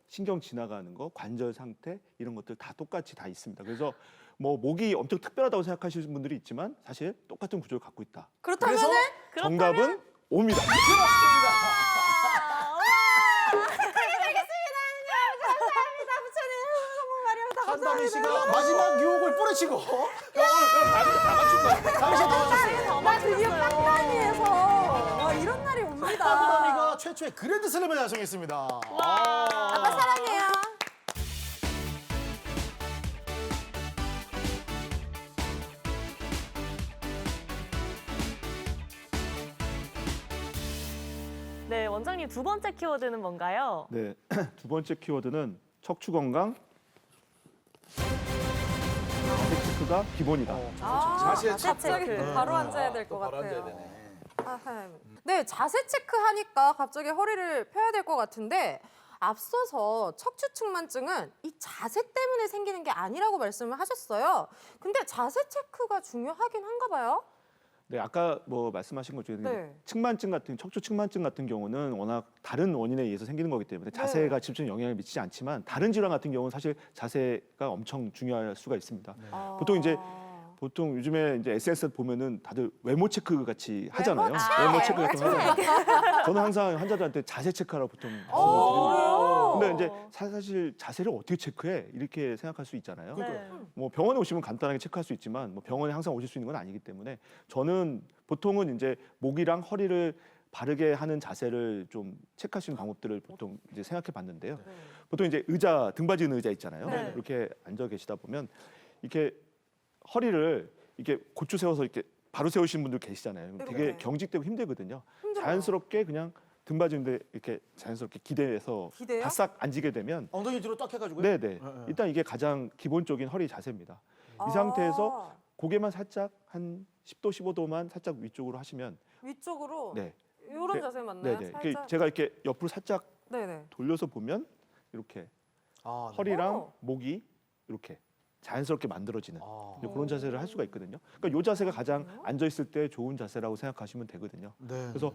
신경 지나가는 거, 관절 상태 이런 것들 다 똑같이 다 있습니다. 그래서 뭐 목이 엄청 특별하다고 생각하시는 분들이 있지만 사실 똑같은 구조를 갖고 있다. 그렇다면은 정답은 O입니다. 한다미 씨가 마지막 유혹을 뿌리치고 오늘 그럼 다 맞춘 거야. 다미 씨가 나와줬어요. 나 드디어 빡다니에서 와 이런 날이 옵니다. 한다미가 최초의 그랜드슬램을 달성했습니다. 아빠 사랑해요. 네, 원장님 두 번째 키워드는 뭔가요? 네, 두 번째 키워드는 척추 건강. 체크가 기본이다. 자세 체크. 갑자기 체크. 바로 앉아야 될 것 바로 앉아야 같아요. 되네. 아하. 네, 자세 체크하니까 갑자기 허리를 펴야 될 것 같은데 앞서서 척추측만증은 이 자세 때문에 생기는 게 아니라고 말씀을 하셨어요. 근데 자세 체크가 중요하긴 한가 봐요. 네, 아까 뭐 말씀하신 것 중에 네. 측만증 같은 척추 측만증 같은 경우는 워낙 다른 원인에 의해서 생기는 거기 때문에 자세가 직접 영향을 미치지 않지만 다른 질환 같은 경우는 사실 자세가 엄청 중요할 수가 있습니다. 보통 이제 보통 요즘에 이제 SNS 보면은 다들 외모 체크 같이 하잖아요. 체크! 외모 체크 같은 거 하잖아요. 저는 항상 환자들한테 자세 체크하라고 보통 말씀드립니다. 근데 이제 사실 자세를 어떻게 체크해? 이렇게 생각할 수 있잖아요. 네. 뭐 병원에 오시면 간단하게 체크할 수 있지만 뭐 병원에 항상 오실 수 있는 건 아니기 때문에 저는 보통은 이제 목이랑 허리를 바르게 하는 자세를 좀 체크할 수 있는 방법들을 보통 이제 생각해 봤는데요. 보통 이제 의자, 등받이 있는 의자 있잖아요. 네. 이렇게 앉아 계시다 보면 이렇게 허리를 이렇게 고추 세워서 이렇게 바로 세우시는 분들 계시잖아요. 되게 네. 경직되고 힘들거든요. 힘들어요. 자연스럽게 그냥 등받이인데 이렇게 자연스럽게 기대서 기대요? 바싹 앉게 되면 엉덩이 뒤로 딱 해가지고요. 네네. 일단 이게 가장 기본적인 허리 자세입니다. 이 상태에서 고개만 살짝 한 10도, 15도만 살짝 위쪽으로 하시면 위쪽으로 네. 이런 네. 자세 맞나요? 네네. 이렇게 살짝. 제가 이렇게 옆으로 살짝 네네. 돌려서 보면 이렇게 아, 네. 허리랑 어. 목이 이렇게 자연스럽게 만들어지는 아. 이제 그런 자세를 할 수가 있거든요. 그러니까 이 자세가 가장 앉아 있을 때 좋은 자세라고 생각하시면 되거든요. 네. 그래서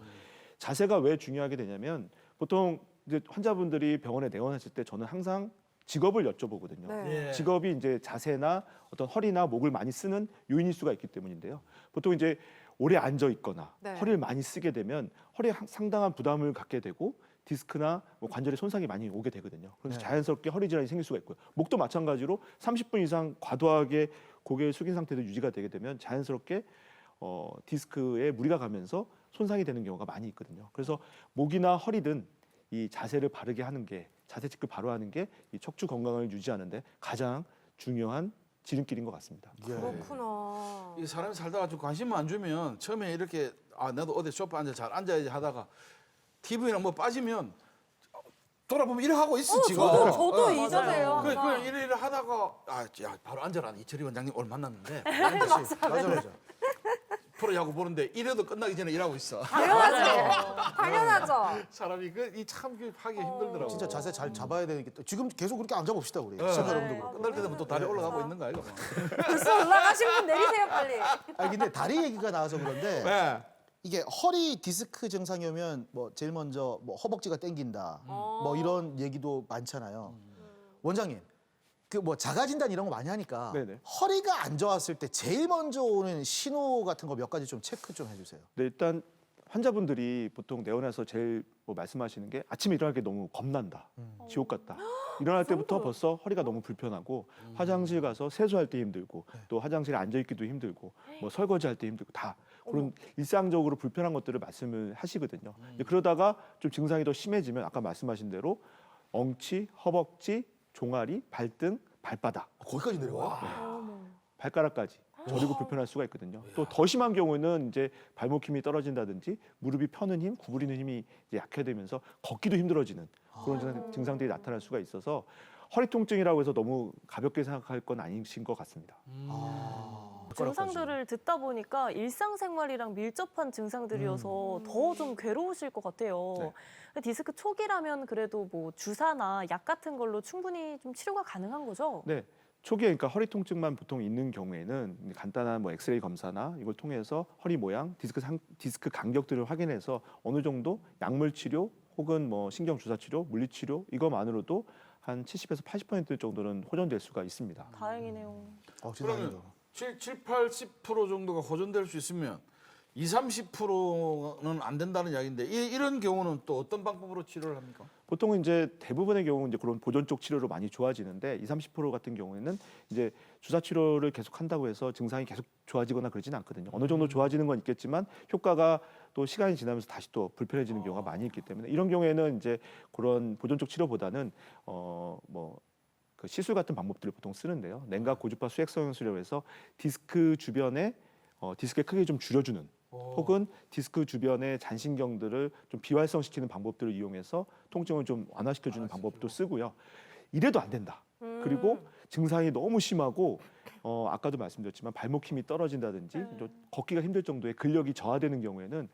자세가 왜 중요하게 되냐면 보통 이제 환자분들이 병원에 내원하실 때 저는 항상 직업을 여쭤보거든요. 네. 예. 직업이 이제 자세나 어떤 허리나 목을 많이 쓰는 요인일 수가 있기 때문인데요. 보통 이제 오래 앉아 있거나 네. 허리를 많이 쓰게 되면 허리에 상당한 부담을 갖게 되고 디스크나 뭐 관절에 손상이 많이 오게 되거든요. 그래서 네. 자연스럽게 허리 질환이 생길 수가 있고요. 목도 마찬가지로 30분 이상 과도하게 고개를 숙인 상태도 유지가 되게 되면 자연스럽게 디스크에 무리가 가면서 손상이 되는 경우가 많이 있거든요. 그래서 목이나 허리든 이 자세를 바르게 하는 게 자세 체크 바로 하는 게 이 척추 건강을 유지하는데 가장 중요한 지름길인 것 같습니다. 예. 그렇구나. 이 사람이 살다가 좀 관심만 안 주면 처음에 이렇게 나도 어디 소파 앉아 잘 앉아야지 하다가 TV랑 뭐 빠지면 돌아보면 이래 하고 있어 지금. 저도 이 자세예요. 그 항상. 이래 하다가 야 바로 앉아라. 이철희 원장님 오늘 만났는데 맞아. 프로야구 보는데 이래도 끝나기 전에 일하고 있어. 당연하죠. 사람이 참 하기 힘들더라고. 진짜 자세 잘 잡아야 되는 게 지금 계속 그렇게 앉아봅시다 우리 네. 시청자 여러분들. 그렇고. 끝날 때 되면 또 다리 올라가고 있는 거 아이가? 벌써 올라가신 분 내리세요 빨리. 아 근데 다리 얘기가 나와서 그런데 네. 이게 허리 디스크 증상이 오면 뭐 제일 먼저 뭐 허벅지가 땡긴다 뭐 이런 얘기도 많잖아요. 원장님 그 뭐 자가진단 이런 거 많이 하니까 네네. 허리가 안 좋았을 때 제일 먼저 오는 신호 같은 거 몇 가지 좀 체크 좀 해주세요. 네, 일단 환자분들이 보통 내원해서 제일 뭐 말씀하시는 게 아침에 일어날 게 너무 겁난다, 지옥 같다. 일어날 때부터 벌써 허리가 너무 불편하고 화장실 가서 세수할 때 힘들고 또 화장실에 앉아 있기도 힘들고 뭐 설거지할 때 힘들고 다 그런 일상적으로 불편한 것들을 말씀을 하시거든요. 이제 그러다가 좀 증상이 더 심해지면 아까 말씀하신 대로 엉치, 허벅지, 종아리, 발등, 발바닥, 거기까지 내려와? 발가락까지 저리고 불편할 수가 있거든요. 또 더 심한 경우는 이제 발목 힘이 떨어진다든지 무릎이 펴는 힘, 구부리는 힘이 이제 약해되면서 걷기도 힘들어지는 그런 증상들이 나타날 수가 있어서 허리 통증이라고 해서 너무 가볍게 생각할 건 아니신 것 같습니다. 증상들을 듣다 보니까 일상생활이랑 밀접한 증상들이어서 더 좀 괴로우실 것 같아요. 디스크 초기라면 그래도 뭐 주사나 약 같은 걸로 충분히 좀 치료가 가능한 거죠? 네. 초기에 그러니까 허리 통증만 보통 있는 경우에는 간단한 뭐 엑스레이 검사나 이걸 통해서 허리 모양, 디스크 간격들을 확인해서 어느 정도 약물 치료 혹은 뭐 신경 주사 치료, 물리 치료 이거만으로도 한 70에서 80% 정도는 호전될 수가 있습니다. 다행이네요. 진짜 그러면 다행이다. 7, 80% 정도가 호전될 수 있으면 20, 30%는 안 된다는 이야기인데 이런 경우는 또 어떤 방법으로 치료를 합니까? 보통은 이제 대부분의 경우 이제 그런 보존 쪽 치료로 많이 좋아지는데 20, 30% 같은 경우에는 이제 주사 치료를 계속 한다고 해서 증상이 계속 좋아지거나 그러지는 않거든요. 어느 정도 좋아지는 건 있겠지만 효과가 또 시간이 지나면서 다시 또 불편해지는 경우가 많이 있기 때문에 이런 경우에는 이제 그런 보존 쪽 치료보다는 그 시술 같은 방법들을 보통 쓰는데요. 냉각 고주파 수액성 수료로 해서 디스크 주변에 디스크의 크기를 좀 줄여주는 혹은 디스크 주변의 잔신경들을 좀 비활성시키는 방법들을 이용해서 통증을 좀 완화시켜주는 방법도 쓰고요. 이래도 안 된다. 그리고 증상이 너무 심하고 아까도 말씀드렸지만 발목 힘이 떨어진다든지 또 걷기가 힘들 정도의 근력이 저하되는 경우에는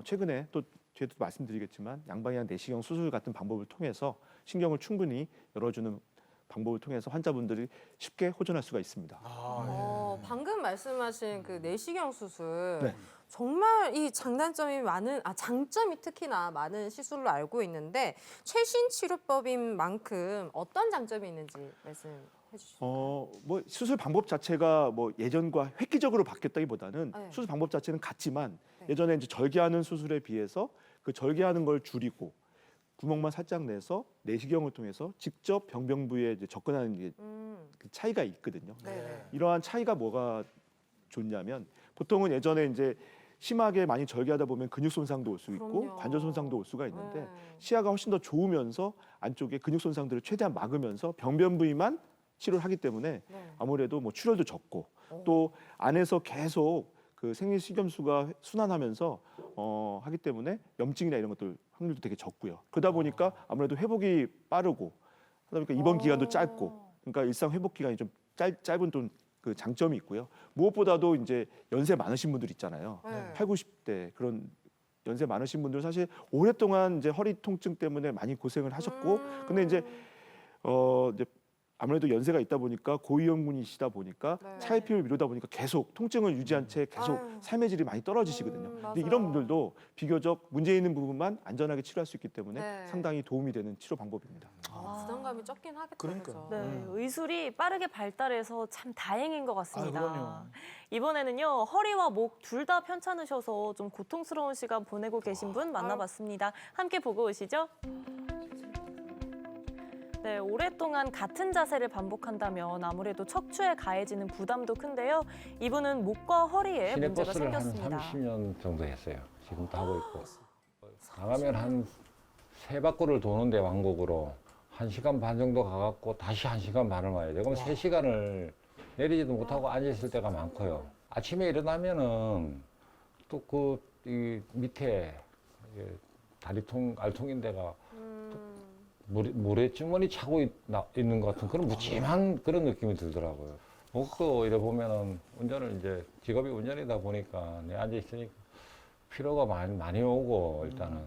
최근에 또 뒤에도 말씀드리겠지만 양방향 내시경 수술 같은 방법을 통해서 신경을 충분히 열어주는 방법을 통해서 환자분들이 쉽게 호전할 수가 있습니다. 방금 말씀하신 그 내시경 수술 네. 정말 이 장단점이 장점이 특히나 많은 시술로 알고 있는데 최신 치료법인 만큼 어떤 장점이 있는지 말씀. 해주시죠. 뭐 수술 방법 자체가 뭐 예전과 획기적으로 바뀌었다기보다는 네. 수술 방법 자체는 같지만 네. 예전에 이제 절개하는 수술에 비해서 그 절개하는 걸 줄이고 구멍만 살짝 내서 내시경을 통해서 직접 병변 부위에 이제 접근하는 게 그 차이가 있거든요. 네. 이러한 차이가 뭐가 좋냐면 보통은 예전에 이제 심하게 많이 절개하다 보면 근육 손상도 올 수 있고 그럼요. 관절 손상도 올 수가 있는데 네. 시야가 훨씬 더 좋으면서 안쪽에 근육 손상들을 최대한 막으면서 병변 부위만 치료를 하기 때문에 네. 아무래도 뭐 출혈도 적고 또 안에서 계속 그 생리식염수가 순환하면서 하기 때문에 염증이나 이런 것들 확률도 되게 적고요. 그러다 보니까 아무래도 회복이 빠르고 하다 보니까 입원 기간도 짧고 그러니까 일상 회복 기간이 좀 짧은 좀 그 장점이 있고요. 무엇보다도 이제 연세 많으신 분들 있잖아요. 네. 8, 90대 그런 연세 많으신 분들 사실 오랫동안 이제 허리 통증 때문에 많이 고생을 하셨고 근데 이제 이제 아무래도 연세가 있다 보니까 고위험군이시다 보니까 네. 차일피일 미루다 보니까 계속 통증을 유지한 채 계속 아유. 삶의 질이 많이 떨어지시거든요. 근데 맞아요. 이런 분들도 비교적 문제 있는 부분만 안전하게 치료할 수 있기 때문에 네. 상당히 도움이 되는 치료 방법입니다. 부담감이 적긴 하겠다. 그러니까요. 그죠? 네, 의술이 빠르게 발달해서 참 다행인 것 같습니다. 그럼요. 이번에는요, 허리와 목 둘 다 편찮으셔서 좀 고통스러운 시간 보내고 계신 분 만나봤습니다. 함께 보고 오시죠. 네, 오랫동안 같은 자세를 반복한다면 아무래도 척추에 가해지는 부담도 큰데요. 이분은 목과 허리에 문제가 시내버스를 한 생겼습니다. 30년 정도 했어요. 지금도 하고 있고. 나가면 한 3바퀴를 도는데 왕복으로 1시간 반 정도 가갖고 다시 1시간 반을 와야 돼요. 그럼 3시간을 내리지도 못하고 앉아있을 때가 많고요. 아침에 일어나면은 또 이 밑에 다리통, 알통인 데가 모래주머니 차고 있는 것 같은 그런 무침한 그런 느낌이 들더라고요. 목도 이래 보면은 운전을 이제 직업이 운전이다 보니까 내 앉아 있으니까 피로가 많이 오고 일단은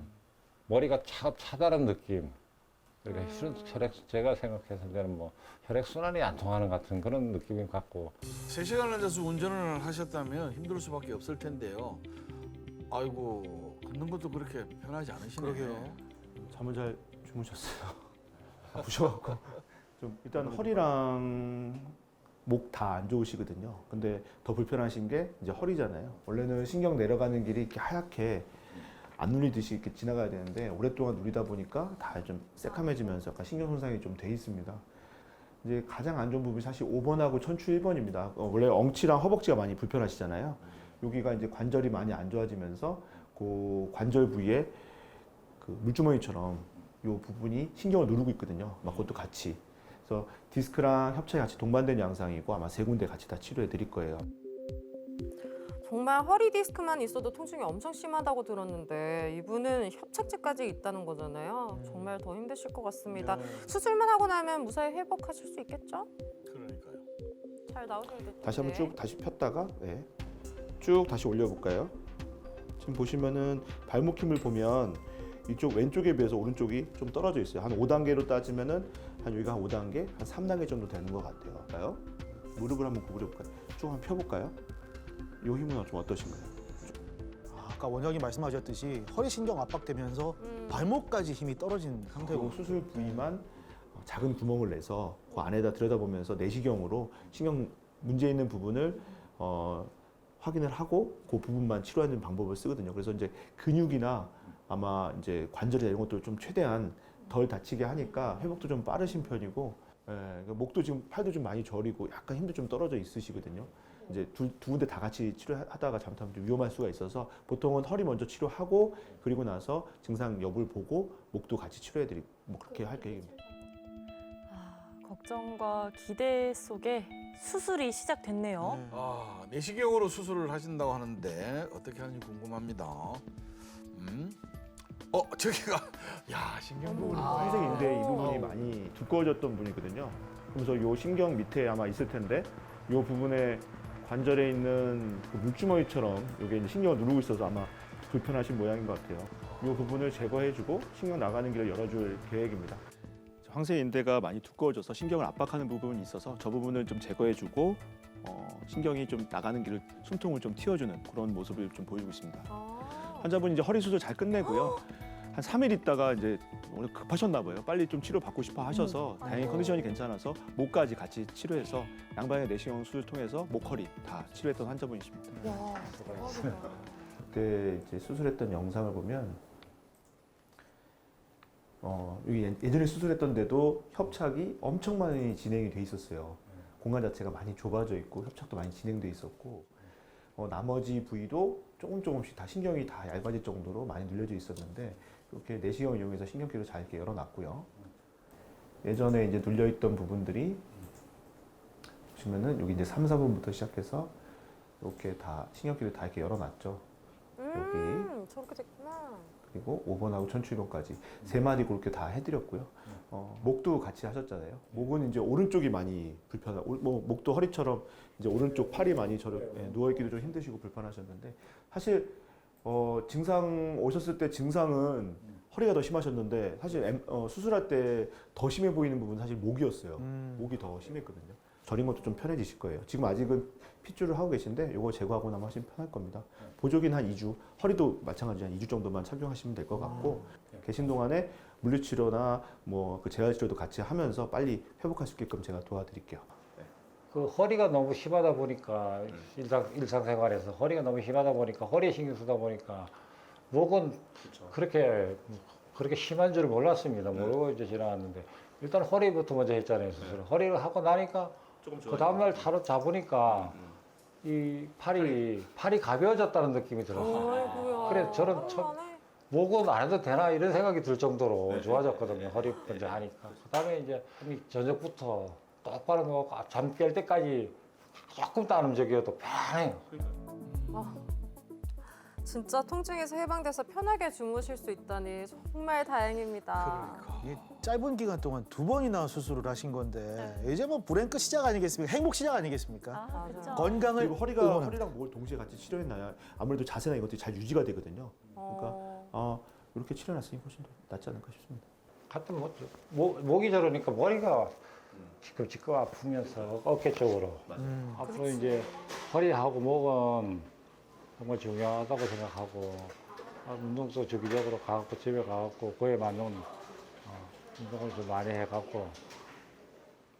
머리가 차다란 느낌. 그러니까 제가 생각했을 때는 뭐 혈액 순환이 안 통하는 같은 그런 느낌이 갖고 3시간을 앉아서 운전을 하셨다면 힘들 수밖에 없을 텐데요. 아이고 걷는 것도 그렇게 편하지 않으시네요. 그러게요. 잠을 잘 주무셨어요. 부셔갖고 좀 일단 허리랑 목 다 안 좋으시거든요. 근데 더 불편하신 게 이제 허리잖아요. 원래는 신경 내려가는 길이 이렇게 하얗게 안 눌리듯이 이렇게 지나가야 되는데 오랫동안 누리다 보니까 다 좀 새카매지면서 약간 신경 손상이 좀 돼 있습니다. 이제 가장 안 좋은 부분이 사실 5번하고 천추 1번입니다. 원래 엉치랑 허벅지가 많이 불편하시잖아요. 여기가 이제 관절이 많이 안 좋아지면서 그 관절 부위에 그 물주머니처럼 이 부분이 신경을 누르고 있거든요. 막 그것도 같이. 그래서 디스크랑 협착이 같이 동반된 양상이고 아마 3군데 같이 다 치료해 드릴 거예요. 정말 허리 디스크만 있어도 통증이 엄청 심하다고 들었는데 이분은 협착제까지 있다는 거잖아요. 정말 더 힘드실 것 같습니다. 수술만 하고 나면 무사히 회복하실 수 있겠죠? 그러니까요. 잘 나오셔야 될 텐데. 다시 한번 쭉 다시 폈다가 쭉 다시 올려볼까요? 지금 보시면은 발목 힘을 보면 이쪽 왼쪽에 비해서 오른쪽이 좀 떨어져 있어요. 한 5단계로 따지면은 한 여기가 한 5단계, 한 3단계 정도 되는 것 같아요. 무릎을 한번 구부려 볼까요? 쭉 한번 펴볼까요? 이 힘은 좀 어떠신가요? 아까 원장님 말씀하셨듯이 허리 신경 압박되면서 발목까지 힘이 떨어진 그리고 상태고 수술 부위만 작은 구멍을 내서 그 안에다 들여다보면서 내시경으로 신경 문제 있는 부분을 확인을 하고 그 부분만 치료하는 방법을 쓰거든요. 그래서 이제 근육이나 아마 이제 관절이나 이런 것들 좀 최대한 덜 다치게 하니까 회복도 좀 빠르신 편이고, 목도 지금 팔도 좀 많이 저리고 약간 힘도 좀 떨어져 있으시거든요. 이제 두 군데 다 같이 치료하다가 잘못하면 좀 위험할 수가 있어서 보통은 허리 먼저 치료하고 그리고 나서 증상 여부를 보고 목도 같이 치료해드리고 뭐 그렇게 할 계획입니다. 걱정과 기대 속에 수술이 시작됐네요. 내시경으로 수술을 하신다고 하는데 어떻게 하는지 궁금합니다. 저기가 야 신경 부분이 항생인데 이 부분이 많이 두꺼워졌던 분이거든요. 그래서 요 신경 밑에 아마 있을 텐데 요 부분에 관절에 있는 그 물주머니처럼 이게 이제 신경을 누르고 있어서 아마 불편하신 모양인 것 같아요. 이 부분을 제거해주고 신경 나가는 길을 열어줄 계획입니다. 황새인대가 많이 두꺼워져서 신경을 압박하는 부분이 있어서 저 부분을 좀 제거해주고 신경이 좀 나가는 길을 숨통을 좀 틔워주는 그런 모습을 좀 보이고 있습니다. 환자분이 이제 허리 수술 잘 끝내고요. 한 3일 있다가 이제 오늘 급하셨나 봐요. 빨리 좀 치료 받고 싶어 하셔서 다행히 컨디션이 괜찮아서 목까지 같이 치료해서 양방의 내시경 수술 통해서 목, 허리 다 치료했던 환자분이십니다. 와, 대박이다. 그때 이제 수술했던 영상을 보면 여기 예전에 수술했던 데도 협착이 엄청 많이 진행이 돼 있었어요. 공간 자체가 많이 좁아져 있고 협착도 많이 진행돼 있었고 나머지 부위도 조금씩 다 신경이 다 얇아질 정도로 많이 눌려져 있었는데 이렇게 내시경을 이용해서 신경기를 잘 이렇게 열어놨고요. 예전에 이제 눌려있던 부분들이 보시면은 여기 이제 3, 4분부터 시작해서 이렇게 다 신경기를 다 이렇게 열어놨죠. 여기 저렇게 됐구나. 그리고 5번하고 천추이번까지 세 마디 그렇게 다 해드렸고요. 목도 같이 하셨잖아요. 목은 이제 오른쪽이 많이 불편하고 목도 허리처럼 이제 오른쪽 팔이 많이 누워있기도 좀 힘드시고 불편하셨는데 사실 증상 오셨을 때 증상은 허리가 더 심하셨는데 사실 수술할 때 더 심해 보이는 부분은 사실 목이었어요. 목이 더 심했거든요. 저린 것도 좀 편해지실 거예요. 지금 아직은 핏줄을 하고 계신데 이거 제거하고 나면 훨씬 편할 겁니다. 보조기는 한 2주, 허리도 마찬가지 한 2주 정도만 착용하시면 될 것 같고 계신 동안에 물리치료나 뭐 그 재활치료도 같이 하면서 빨리 회복할 수 있게끔 제가 도와드릴게요. 그 허리가 너무 심하다 보니까 일상생활에서 허리가 너무 심하다 보니까 허리에 신경 쓰다 보니까 목은 그렇게 심한 줄 몰랐습니다. 모르고 이제 지나갔는데 일단 허리부터 먼저 했잖아요, 수술. 허리를 하고 나니까 그 다음날 바로 잡으니까 이 팔이 가벼워졌다는 느낌이 들었어요. 아이고야. 그래 저는 목은 안 해도 되나 이런 생각이 들 정도로 좋아졌거든요. 허리 먼저 하니까. 그다음에 이제 저녁부터 똑바로 누워 잠 깰 때까지 조금 안 움직여도 편해요. 진짜 통증에서 해방돼서 편하게 주무실 수 있다니 정말 다행입니다. 이게 짧은 기간 동안 2번이나 수술을 하신 건데 이제 뭐 브랭크 시작 아니겠습니까? 행복 시작 아니겠습니까? 그렇죠. 건강을 그리고 허리랑 목을 동시에 같이 치료해놔야 아무래도 자세나 이것들이 잘 유지가 되거든요. 그러니까 이렇게 치료해놨으니 훨씬 더 낫지 않을까 싶습니다. 하여튼 목이 저러니까 머리가 지금 아프면서 어깨 쪽으로 앞으로 이제 허리하고 목은 정말 중요하다고 생각하고 운동도 주기적으로 가갖고 집에 가갖고 그에 맞는 운동을 좀 많이 해갖고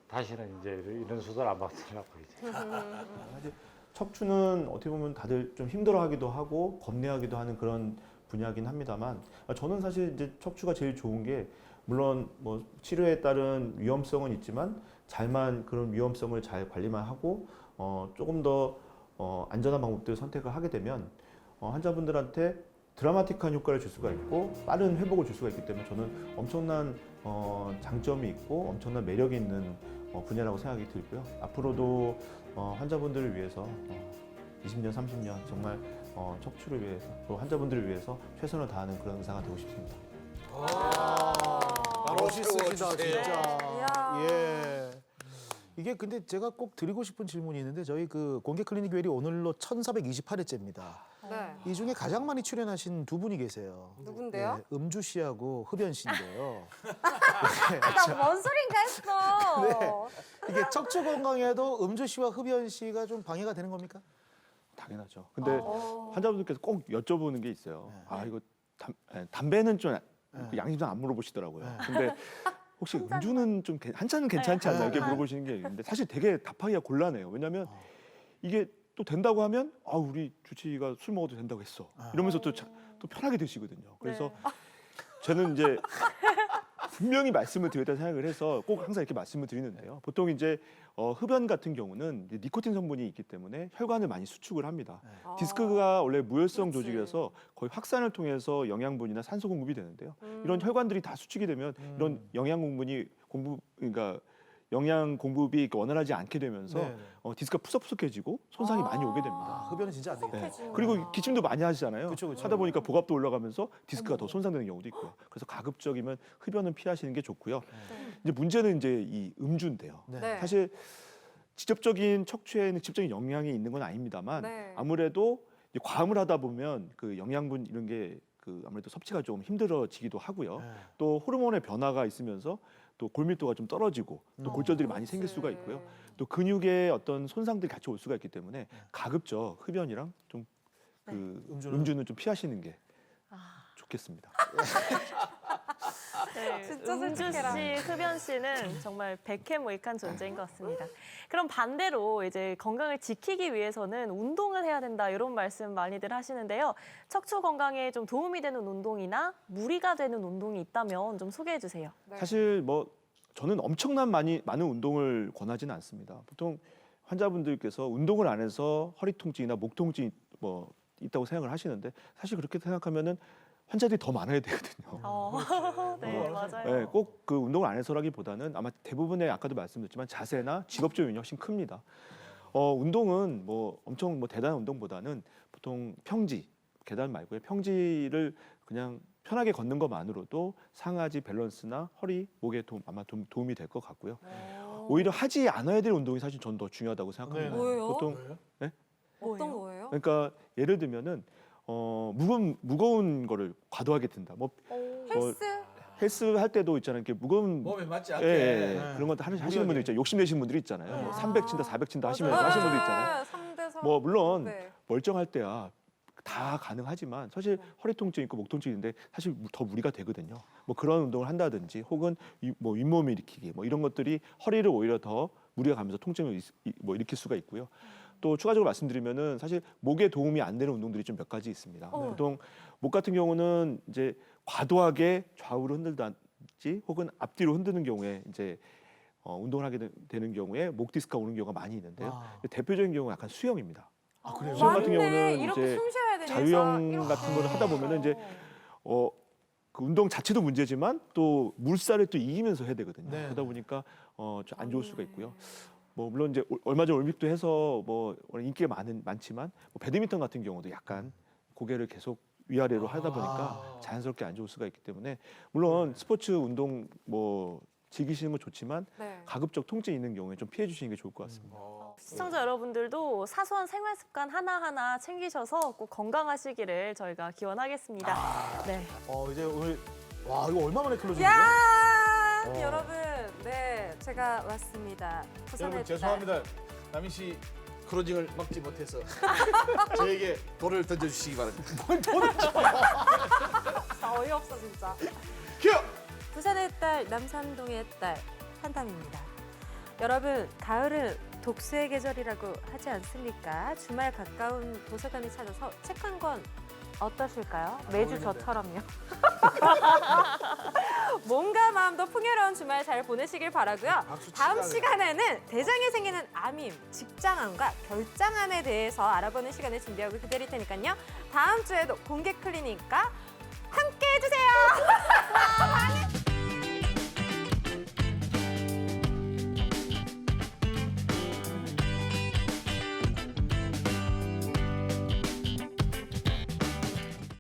다시는 이제 이런 수술 안 받으려고 이제. 사실 척추는 어떻게 보면 다들 좀 힘들어하기도 하고 겁내하기도 하는 그런 분야긴 합니다만 저는 사실 이제 척추가 제일 좋은 게 물론 뭐 치료에 따른 위험성은 있지만 잘만 그런 위험성을 잘 관리만 하고 조금 더 안전한 방법들을 선택을 하게 되면 환자분들한테 드라마틱한 효과를 줄 수가 있고 빠른 회복을 줄 수가 있기 때문에 저는 엄청난 장점이 있고 엄청난 매력이 있는 분야라고 생각이 들고요. 앞으로도 환자분들을 위해서 20년, 30년 정말 척추를 위해서 또 환자분들을 위해서 최선을 다하는 그런 의사가 되고 싶습니다. 멋있으시다 진짜. 이야. 예. 이게 근데 제가 꼭 드리고 싶은 질문이 있는데 저희 그 공개 클리닉 웰이 오늘로 1428회째입니다. 네. 이 중에 가장 많이 출연하신 두 분이 계세요. 누군데요? 네, 음주 씨하고 흡연 씨인데요. 나뭔 소린가 했어. 네. 이게 척추 건강에도 음주 씨와 흡연 씨가 좀 방해가 되는 겁니까? 당연하죠. 근데 환자분들께서 꼭 여쭤보는 게 있어요. 이거 담배는 좀 양심상 안 물어보시더라고요. 근데 혹시 음주는 좀 한 잔은 괜찮지 않나 이렇게 물어보시는 게 있는데 사실 되게 답하기가 곤란해요. 왜냐하면 이게 또 된다고 하면 우리 주치의가 술 먹어도 된다고 했어. 이러면서 또 편하게 드시거든요. 그래서 저는 이제 분명히 말씀을 드렸다 생각을 해서 꼭 항상 이렇게 말씀을 드리는데요. 보통 이제 흡연 같은 경우는 이제 니코틴 성분이 있기 때문에 혈관을 많이 수축을 합니다. 디스크가 원래 무혈성 조직이라서 거의 확산을 통해서 영양분이나 산소 공급이 되는데요. 이런 혈관들이 다 수축이 되면 이런 영양 공급이 원활하지 않게 되면서 디스크가 푸석푸석해지고 손상이 많이 오게 됩니다. 흡연은 진짜 안 되겠다. 그리고 기침도 많이 하시잖아요. 그쵸. 하다 보니까 복압도 올라가면서 디스크가 더 손상되는 경우도 있고요. 그래서 가급적이면 흡연은 피하시는 게 좋고요. 이제 문제는 이제 이 음주인데요. 네. 사실 직접적인 척추에는 직접적인 영향이 있는 건 아닙니다만 아무래도 이제 과음을 하다 보면 그 영양분 이런 게 그 아무래도 섭취가 좀 힘들어지기도 하고요. 또 호르몬의 변화가 있으면서 또 골밀도가 좀 떨어지고 또 골절들이 많이 생길 수가 있고요. 또 근육의 어떤 손상들이 같이 올 수가 있기 때문에 가급적 흡연이랑 좀 그 음주는 좀 피하시는 게 좋겠습니다. 네, 진짜 은주 솔직해라. 씨, 흡연 씨는 정말 백해무익한 존재인 것 같습니다. 그럼 반대로 이제 건강을 지키기 위해서는 운동을 해야 된다 이런 말씀 많이들 하시는데요. 척추 건강에 좀 도움이 되는 운동이나 무리가 되는 운동이 있다면 좀 소개해 주세요. 사실 뭐 저는 엄청난 많은 운동을 권하지는 않습니다. 보통 환자분들께서 운동을 안 해서 허리 통증이나 목 통증이 뭐 있다고 생각을 하시는데 사실 그렇게 생각하면은 환자들이 더 많아야 되거든요. 네, 맞아요. 네, 꼭 그 운동을 안 해서라기보다는 아마 대부분의 아까도 말씀드렸지만 자세나 직업적 요인이 훨씬 큽니다. 운동은 뭐 엄청 뭐 대단한 운동보다는 보통 평지, 계단 말고요. 평지를 그냥 편하게 걷는 것만으로도 상하지 밸런스나 허리, 목에 아마 도움이 될 것 같고요. 오히려 하지 않아야 될 운동이 사실 저는 더 중요하다고 생각합니다. 네. 뭐예요? 보통 어떤 거예요? 그러니까 예를 들면은 무거운 거를 과도하게 든다. 뭐 헬스? 할 때도 있잖아요. 이렇게 무거운 몸에 맞지 예, 않게. 예. 그런 것도 하시는 분들 있잖아요. 욕심 내신 분들이 있잖아요. 뭐 300 친다, 400 친다 하시는 분들 있잖아요. 3대 3. 뭐 물론 네. 멀쩡할 때야 다 가능하지만 사실 허리 통증 있고 목 통증 있는데 사실 더 무리가 되거든요. 뭐 그런 운동을 한다든지 혹은 뭐 윗몸 일으키기 뭐 이런 것들이 허리를 오히려 더 무리가 가면서 통증을 뭐 일으킬 수가 있고요. 또 추가적으로 말씀드리면은 사실 목에 도움이 안 되는 운동들이 좀 몇 가지 있습니다. 보통 목 같은 경우는 이제 과도하게 좌우로 흔들든지 혹은 앞뒤로 흔드는 경우에 이제 운동을 하게 되는 경우에 목 디스크가 오는 경우가 많이 있는데요. 대표적인 경우가 약간 수영입니다. 그래요? 수영 같은 맞네. 경우는 이렇게 이제 숨 쉬어야 되니까. 자유형 같은 걸 하다 보면은 이제 그 운동 자체도 문제지만 또 물살을 또 이기면서 해야 되거든요. 네. 그러다 보니까 좀 안 좋을 수가 있고요. 뭐 물론 이제 얼마 전 올림픽도 해서 뭐 인기가 많지만 뭐 배드민턴 같은 경우도 약간 고개를 계속 위아래로 하다 보니까 자연스럽게 안 좋을 수가 있기 때문에 물론 스포츠 운동 뭐 즐기시는 건 좋지만 네. 가급적 통증 있는 경우에 좀 피해 주시는 게 좋을 것 같습니다. 시청자 여러분들도 사소한 생활 습관 하나하나 챙기셔서 꼭 건강하시기를 저희가 기원하겠습니다. 네. 이제 오늘 와 이거 얼마 만에 클로징이죠? 야 여러분, 네 제가 왔습니다. 부산의 여러분 딸. 죄송합니다. 남희 씨 크로징을 막지 못해서 저에게 돌을 던져주시기 바랍니다. 자, 어이없어 진짜. 큐! 부산의 딸, 남산동의 딸 한담입니다. 여러분, 가을은 독서의 계절이라고 하지 않습니까? 주말 가까운 도서관에 찾아서 책 한 권 어떠실까요? 매주 저처럼요. 몸과 마음도 풍요로운 주말 잘 보내시길 바라고요. 다음 시간에는 대장에 생기는 암임, 직장암과 결장암에 대해서 알아보는 시간을 준비하고 기다릴 테니까요. 다음 주에도 공개 클리닉과 함께 해주세요.